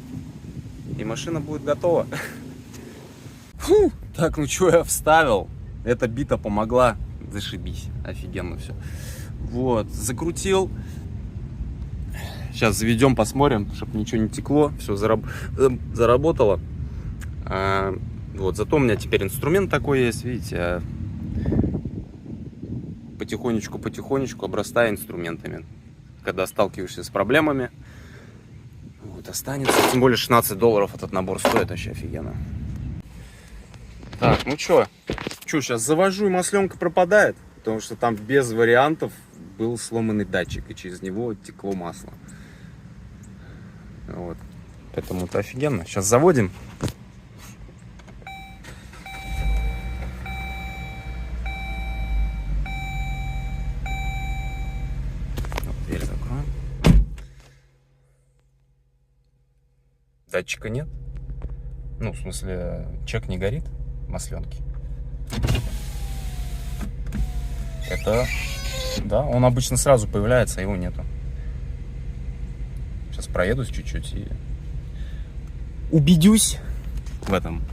И машина будет готова. Фу. Так, ну что я вставил? Эта бита помогла. Зашибись. Офигенно все. Вот, закрутил. Сейчас заведем, посмотрим, чтобы ничего не текло. Все заработало. Вот, зато у меня теперь инструмент такой есть, видите. Потихонечку обрастаю инструментами. Когда сталкиваешься с проблемами, вот, останется. Тем более $16 этот набор стоит, вообще офигенно. Так, ну что, сейчас завожу, и масленка пропадает, потому что там без вариантов был сломанный датчик, и через него текло масло. Вот. Поэтому это офигенно. Сейчас заводим. Дверь закроем. Датчика нет. Ну, в смысле, чек не горит. Масленки. Это, да, он обычно сразу появляется, а его нету. Сейчас проедусь чуть-чуть и убедюсь в этом.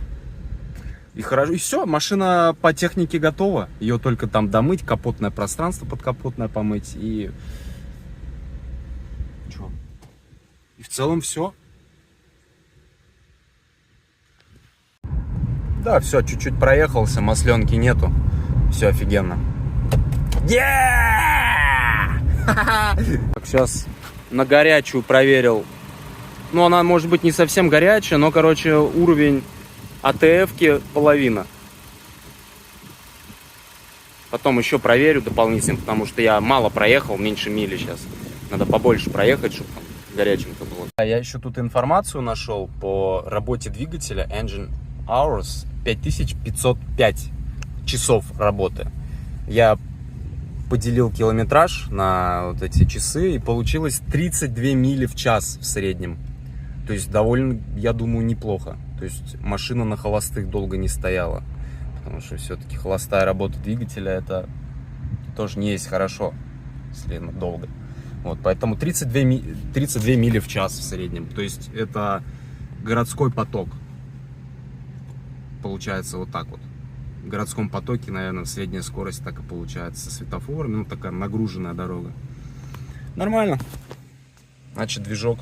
И хорошо, и все, машина по технике готова. Ее только там домыть, капотное пространство подкапотное помыть и что? И в целом все. Да, все, чуть-чуть проехался, масленки нету. Все офигенно. Так, сейчас на горячую проверил. Ну, она может быть не совсем горячая, но, короче, уровень АТФ-ки половина. Потом еще проверю дополнительно, потому что я мало проехал, меньше мили сейчас. Надо побольше проехать, чтобы там горяченько было. Я еще тут информацию нашел по работе двигателя. Engine Hours 5505 часов работы. Я поделил километраж на вот эти часы, и получилось 32 мили в час в среднем. То есть довольно, я думаю, неплохо. То есть машина на холостых долго не стояла. Потому что все-таки холостая работа двигателя это тоже не есть хорошо, если долго. Вот, поэтому 32 мили в час в среднем. То есть это городской поток. Получается вот так вот. В городском потоке, наверное, средняя скорость так и получается со светофорами. Ну, такая нагруженная дорога. Нормально. Значит, движок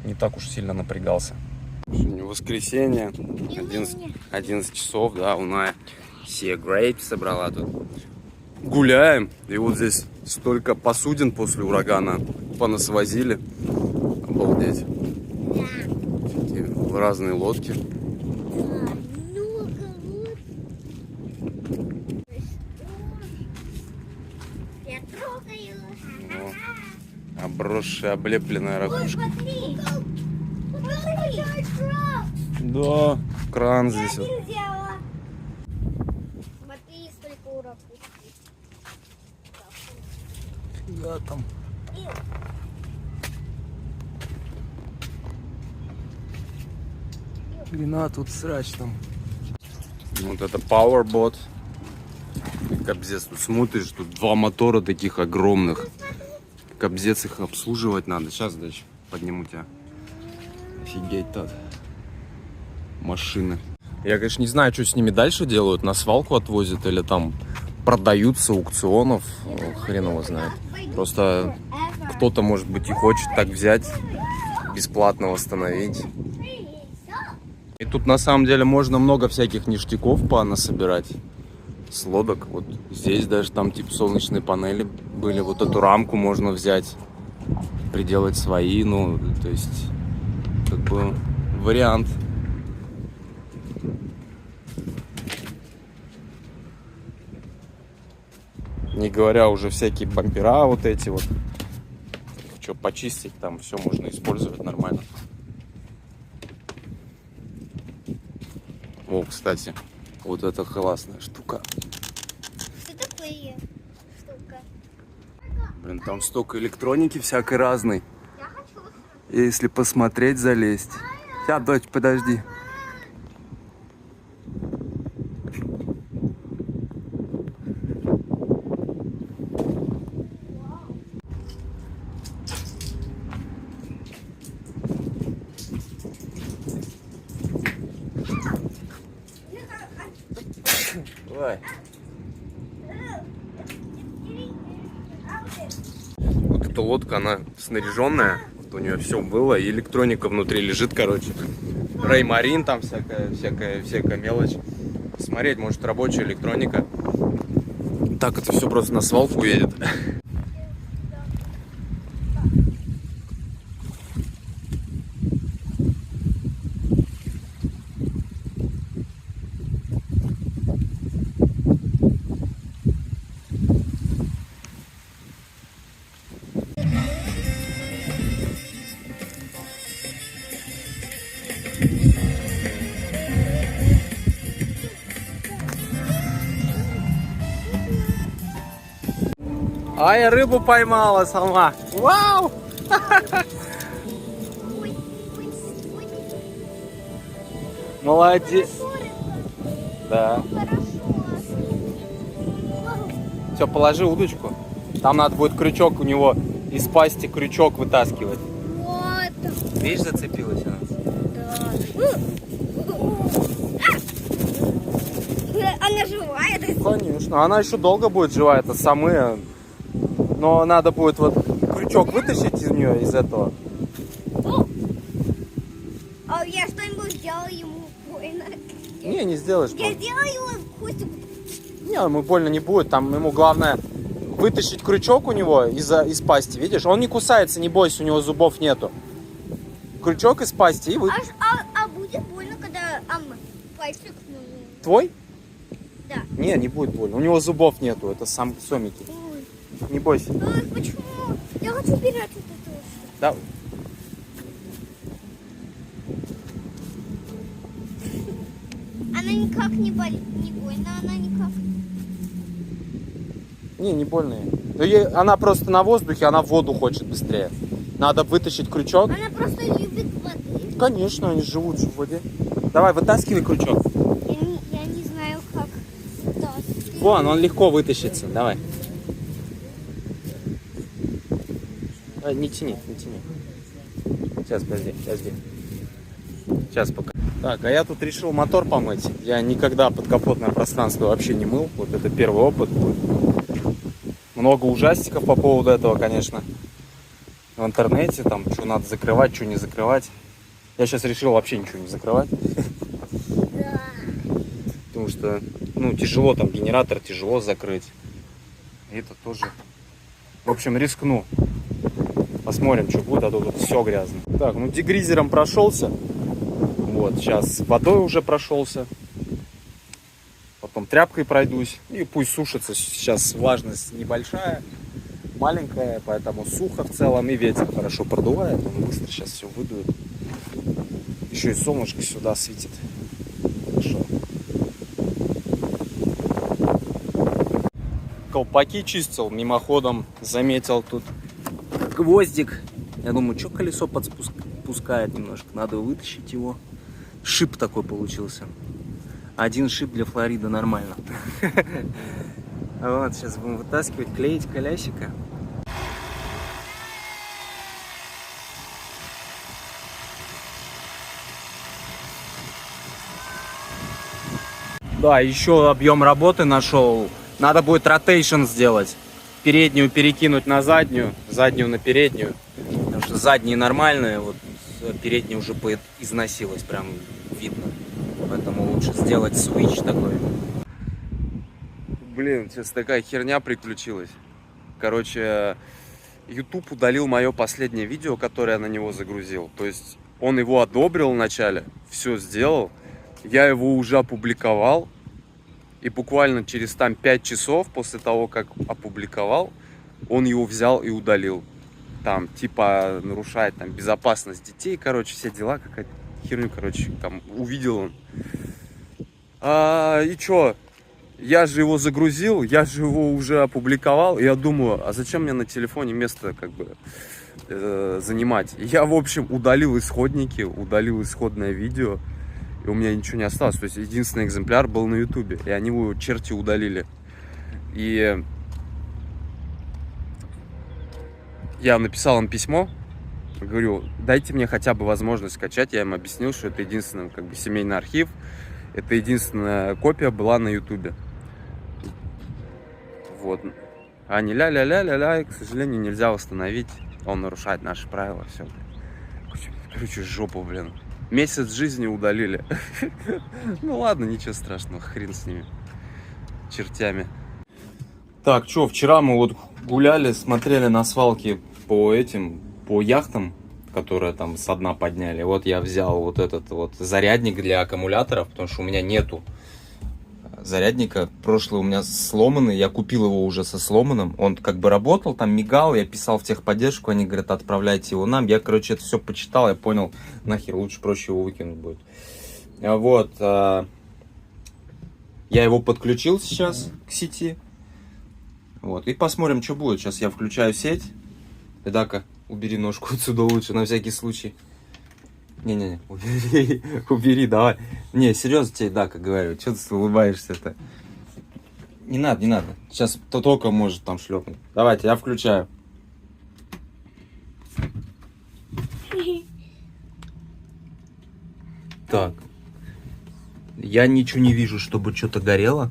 не так уж сильно напрягался. Сегодня воскресенье, 11 часов, да, Луна Sea Grapes собрала тут. Гуляем, и вот здесь столько посудин после урагана понасвозили. Обалдеть. Такие разные лодки. Обросшая, облепленная ракушка. Да, кран здесь. Я не взяла. Смотри, сколько уроков. Я там. Блин, тут срач там. Вот это Powerbot. Капздец, тут смотришь, тут два мотора таких огромных. Капздец, их обслуживать надо. Сейчас, дальше подниму тебя. Офигеть, тат. Машины. Я, конечно, не знаю, что с ними дальше делают. На свалку отвозят или там продают с аукционов. Хрен его знает. Просто кто-то, может быть, и хочет так взять, бесплатно восстановить. И тут на самом деле можно много всяких ништяков понасобирать с лодок. Вот здесь даже там типа солнечные панели были. Вот эту рамку можно взять, приделать свои. Ну, то есть, как бы вариант. Не говоря уже всякие бампера вот эти вот. Что почистить, там все можно использовать нормально. О, кстати, вот это классная штука. Что такое штука? Блин, там столько электроники всякой разной. Я хочу. Если посмотреть, залезть. Сейчас, дочь, подожди. Давай. Вот эта лодка, она снаряженная. Вот у нее все было, и электроника внутри лежит, короче. Реймарин там всякая мелочь. Смотреть, может, рабочая электроника. Так это все просто на свалку едет. А я рыбу поймала сама. Вау! Ой, ой, ой. Молодец. Да. Хорошо. Все, положи удочку. Там надо будет крючок у него из пасти крючок вытаскивать. Вот. Видишь, зацепилась она. Да. Она живая, да? Конечно, она еще долго будет живая, это самые. Но надо будет вот крючок вытащить из нее, из этого. А я что-нибудь сделала ему больно. Не сделаешь. Я сделаю его хвостик. Не, ему больно не будет. Там ему главное вытащить крючок у него из пасти, видишь? Он не кусается, не бойся, у него зубов нету. Крючок из пасти и вытащить. А будет больно, когда пальчик? Твой? Да. Не будет больно. У него зубов нету, это сам сомики. Ой. Не бойся. Ой, почему? Я хочу убирать вот это вот. Да. Она никак не болит, не больно, она никак. Не больно ей. Но она просто на воздухе, она в воду хочет быстрее. Надо вытащить крючок. Она просто любит воды. Конечно, они живут же в воде. Давай, вытаскивай крючок. Я не знаю, как вытаскивать. Вон, он легко вытащится. Давай. Не тяни. Сейчас, подожди. Сейчас пока. Так, а я тут решил мотор помыть. Я никогда подкапотное пространство вообще не мыл. Вот это первый опыт будет. Много ужастиков по поводу этого, конечно. В интернете, там, что надо закрывать, что не закрывать. Я сейчас решил вообще ничего не закрывать. Да. Потому что, тяжело, там, генератор тяжело закрыть. И это тоже. В общем, рискну. Посмотрим, что будет, а то тут все грязно. Так, дегризером прошелся. Вот, сейчас водой уже прошелся. Потом тряпкой пройдусь. И пусть сушится. Сейчас влажность небольшая, маленькая, поэтому сухо в целом. И ветер хорошо продувает. Он быстро сейчас все выдует. Еще и солнышко сюда светит. колпаки чистил, мимоходом заметил тут гвоздик. Я думаю, что колесо подпускает немножко, надо вытащить его. Шип такой получился. Один шип для Флориды нормально. Вот, сейчас будем вытаскивать, клеить колясика. Да, еще объем работы нашел. Надо будет ротейшн сделать. Переднюю перекинуть на заднюю, заднюю на переднюю. Потому что задние нормальные, вот передняя уже износилась, прям видно. Поэтому лучше сделать свич такой. Блин, сейчас такая херня приключилась. Короче, YouTube удалил мое последнее видео, которое я на него загрузил. То есть он его одобрил вначале, все сделал. Я его уже опубликовал. И буквально через там 5 часов после того, как опубликовал, он его взял и удалил. Там типа нарушает там безопасность детей, короче, все дела, какая-то херню, короче, там увидел он. И чё? Я же его загрузил, я же его уже опубликовал, и я думаю, а зачем мне на телефоне место как бы занимать? Я, в общем, удалил исходники, удалил исходное видео, и у меня ничего не осталось. То есть единственный экземпляр был на ютубе, и они его черти удалили. И я написал им письмо, говорю, дайте мне хотя бы возможность скачать. Я им объяснил, что это единственный как бы семейный архив, это единственная копия была на ютубе. Вот. Они ля-ля-ля-ля-ля, к сожалению, нельзя восстановить. Он нарушает наши правила, все. Короче, жопу, блин. Месяц жизни удалили. Ну ладно, ничего страшного, хрен с ними. Чертями. Так, что, вчера мы вот гуляли, смотрели на свалке по яхтам, которые там со дна подняли. Вот я взял вот этот вот зарядник для аккумуляторов, потому что у меня нету зарядника. Прошлый у меня сломанный, я купил его уже со сломанным. Он как бы работал, там мигал, я писал в техподдержку, они говорят, отправляйте его нам. Я, короче, это все почитал, я понял, нахер, лучше проще его выкинуть будет. Вот. Я его подключил сейчас к сети. Вот, и посмотрим, что будет. Сейчас я включаю сеть. Эдака, убери ножку отсюда лучше, на всякий случай. Не-не-не, убери, давай. Не, серьезно тебе, да, как говорю, что ты улыбаешься-то? Не надо. Сейчас только может там шлепнуть. Давайте, я включаю. Так. Я ничего не вижу, чтобы что-то горело.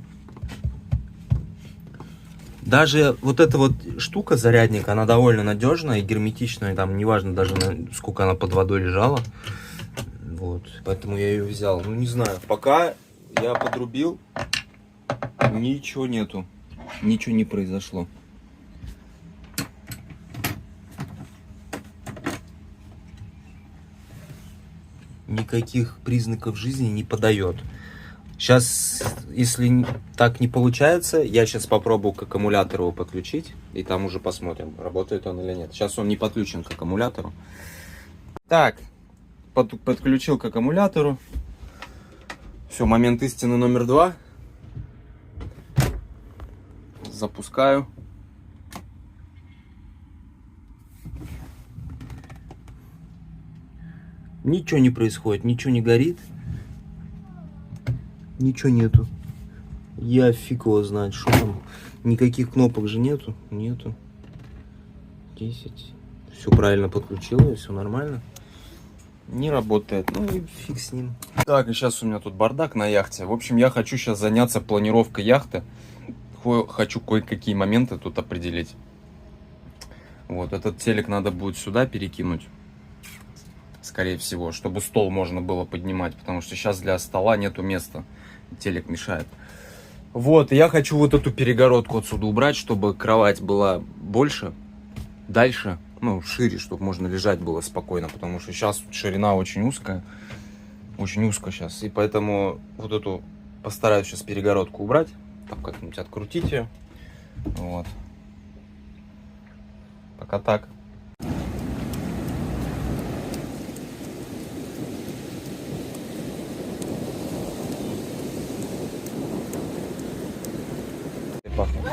Даже вот эта вот штука, зарядник, она довольно надежная и герметичная. Там неважно даже, сколько она под водой лежала. Вот, поэтому я ее взял. Ну, не знаю, пока я подрубил, ничего нету. Ничего не произошло. Никаких признаков жизни не подает. Сейчас, если так не получается, я сейчас попробую к аккумулятору его подключить. И там уже посмотрим, работает он или нет. Сейчас он не подключен к аккумулятору. Так, подключил к аккумулятору. Все, момент истины номер 2. Запускаю. Ничего не происходит, ничего не горит. Ничего нету. Я фиг его знает, что там. Никаких кнопок же нету. Нету. 10. Все правильно подключилось, все нормально. Не работает. Ну и фиг с ним. Так, и сейчас у меня тут бардак на яхте. В общем, я хочу сейчас заняться планировкой яхты. Хочу кое-какие моменты тут определить. Вот, этот телек надо будет сюда перекинуть. Скорее всего, чтобы стол можно было поднимать. Потому что сейчас для стола нету места. Телек мешает. Вот, и я хочу вот эту перегородку отсюда убрать, чтобы кровать была больше, дальше, ну, шире, чтобы можно лежать было спокойно. Потому что сейчас ширина очень узкая. Очень узко сейчас. И поэтому вот эту постараюсь сейчас перегородку убрать. Там как-нибудь открутить ее. Вот. Пока так. Пахнет.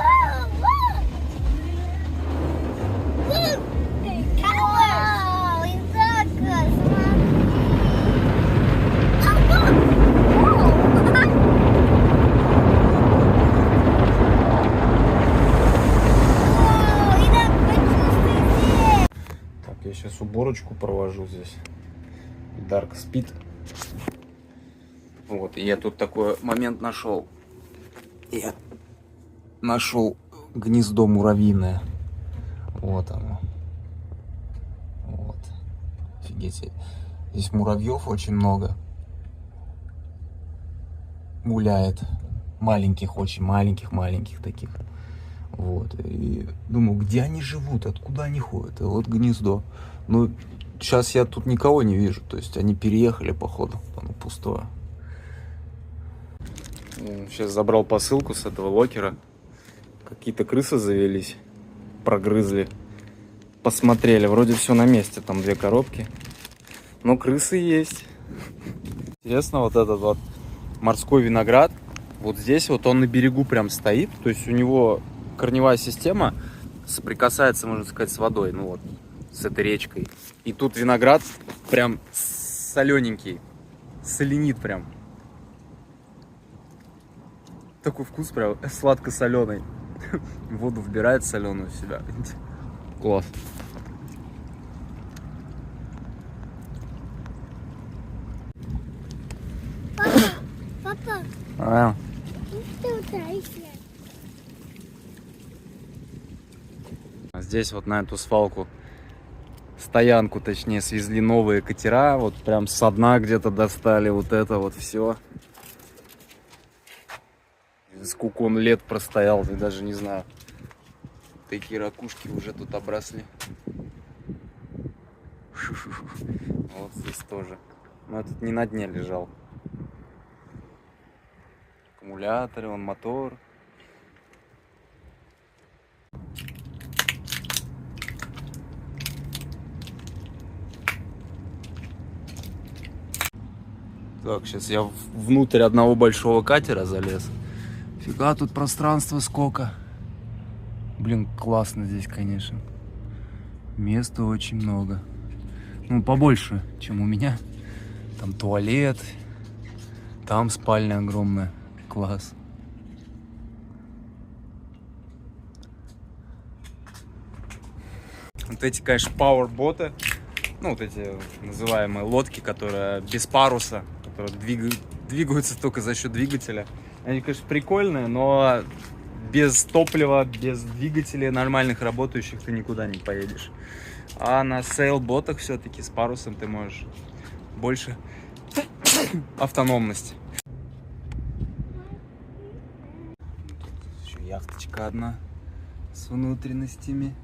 Сейчас уборочку провожу здесь. Дарк спит. Вот, и я тут такой момент нашел. Я нашел гнездо муравьиное. Вот оно. Вот. Офигеть. Здесь муравьев очень много. Гуляет. Маленьких, очень маленьких таких. Вот. И думаю, где они живут, откуда они ходят. И вот гнездо. Ну, сейчас я тут никого не вижу. То есть они переехали, походу. Оно пустое. Сейчас забрал посылку с этого локера. Какие-то крысы завелись. Прогрызли. Посмотрели. Вроде все на месте. Там 2 коробки. Но крысы есть. Интересно, вот этот вот морской виноград. Вот здесь вот он на берегу прям стоит. То есть у него корневая система соприкасается, можно сказать, с водой. Ну вот, с этой речкой. И тут виноград прям солененький. Соленит прям. Такой вкус прям сладко-соленый. Воду вбирает соленую в себя. Класс. Папа, А, ты утаишься. здесь вот на эту свалку, стоянку точнее, свезли новые катера. Вот прям со дна где-то достали вот это вот все. Сколько он лет простоял, я даже не знаю. Такие ракушки уже тут обросли. Вот здесь тоже. Но этот не на дне лежал. Аккумуляторы, вон мотор. Так, сейчас я внутрь одного большого катера залез. Фига, тут пространства сколько. Блин, классно здесь, конечно. Места очень много. Ну, побольше, чем у меня. Там туалет. Там спальня огромная. Класс. Вот эти, конечно, пауэрботы. Ну, вот эти называемые лодки, которые без паруса, которые двигаются только за счет двигателя. Они, конечно, прикольные, но без топлива, без двигателей нормальных работающих ты никуда не поедешь. А на сейлботах все-таки с парусом ты можешь больше автономности. Тут еще яхточка одна с внутренностями.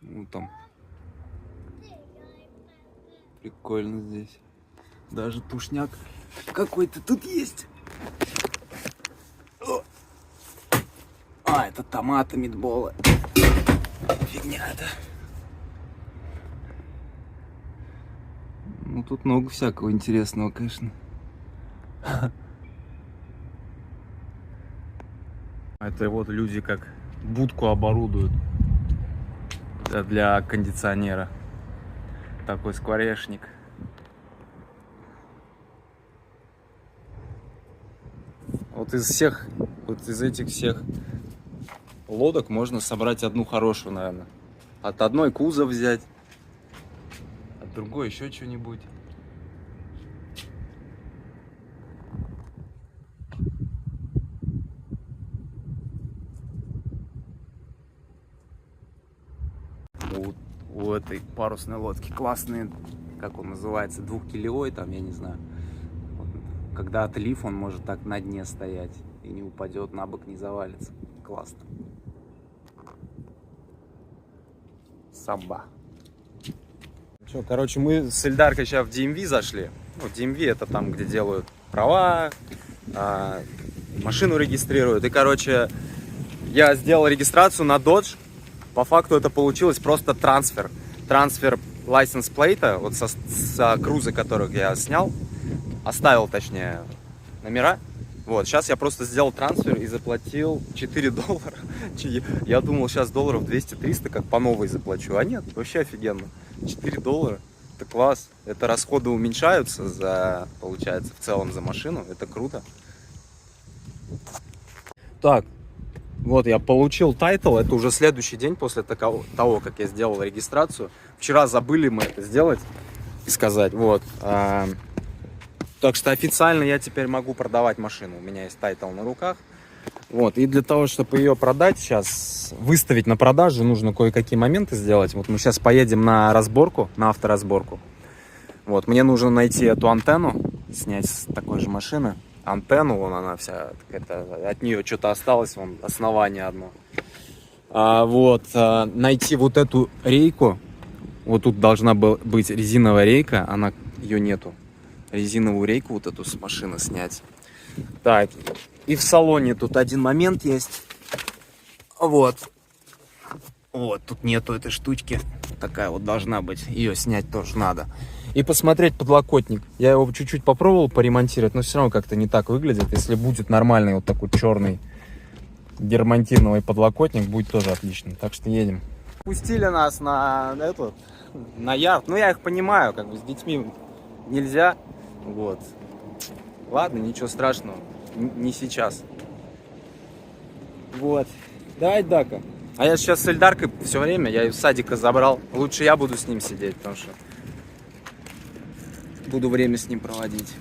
Ну там прикольно здесь. Даже тушняк какой-то тут есть. О! А, это томаты, митболы. Фигня это. Ну тут много всякого интересного, конечно. Это вот люди как будку оборудуют для кондиционера. Такой скворечник. Вот из этих всех лодок можно собрать одну хорошую, наверное. От одной кузов взять, от другой еще что-нибудь. У этой парусной лодки классные, как он называется, 2-килевой, там, я не знаю. Вот, когда отлив, он может так на дне стоять и не упадет, на бок не завалится. Классно. Самба. Что, короче, мы с Эльдаркой сейчас в DMV зашли. Ну, DMV это там, где делают права, машину регистрируют. И, короче, я сделал регистрацию на Dodge. По факту это получилось просто трансфер. Трансфер license plate, вот со круза, которых я снял, оставил, точнее, номера. Вот, сейчас я просто сделал трансфер и заплатил $4. Я думал, сейчас долларов 200-300, как по новой заплачу. А нет, вообще офигенно. $4. Это класс. Это расходы уменьшаются за, получается, в целом за машину. Это круто. Так, Вот, я получил тайтл, это уже следующий день после того, как я сделал регистрацию. Вчера забыли мы это сделать и сказать, вот. Так что официально я теперь могу продавать машину, у меня есть тайтл на руках. Вот, и для того, чтобы ее продать сейчас, выставить на продажу, нужно кое-какие моменты сделать. Вот мы сейчас поедем на разборку, на авторазборку. Вот, мне нужно найти эту антенну, снять с такой же машины. Антенну, вон она вся, от нее что-то осталось, вон основание одно. Найти вот эту рейку, вот тут должна быть резиновая рейка, ее нету. Резиновую рейку вот эту с машины снять. Так, и в салоне тут один момент есть. Вот, тут нету этой штучки, такая вот должна быть, ее снять тоже надо. И посмотреть подлокотник. Я его чуть-чуть попробовал поремонтировать, но все равно как-то не так выглядит. Если будет нормальный вот такой черный дермантиновый подлокотник, будет тоже отлично. Так что едем. Пустили нас на ярд. Ну, я их понимаю, как бы с детьми нельзя. Вот. Ладно, ничего страшного. Не сейчас. Вот. Давай, Дака. А я сейчас с Эльдаркой все время, я ее с садика забрал. Лучше я буду с ним сидеть, потому что буду время с ним проводить.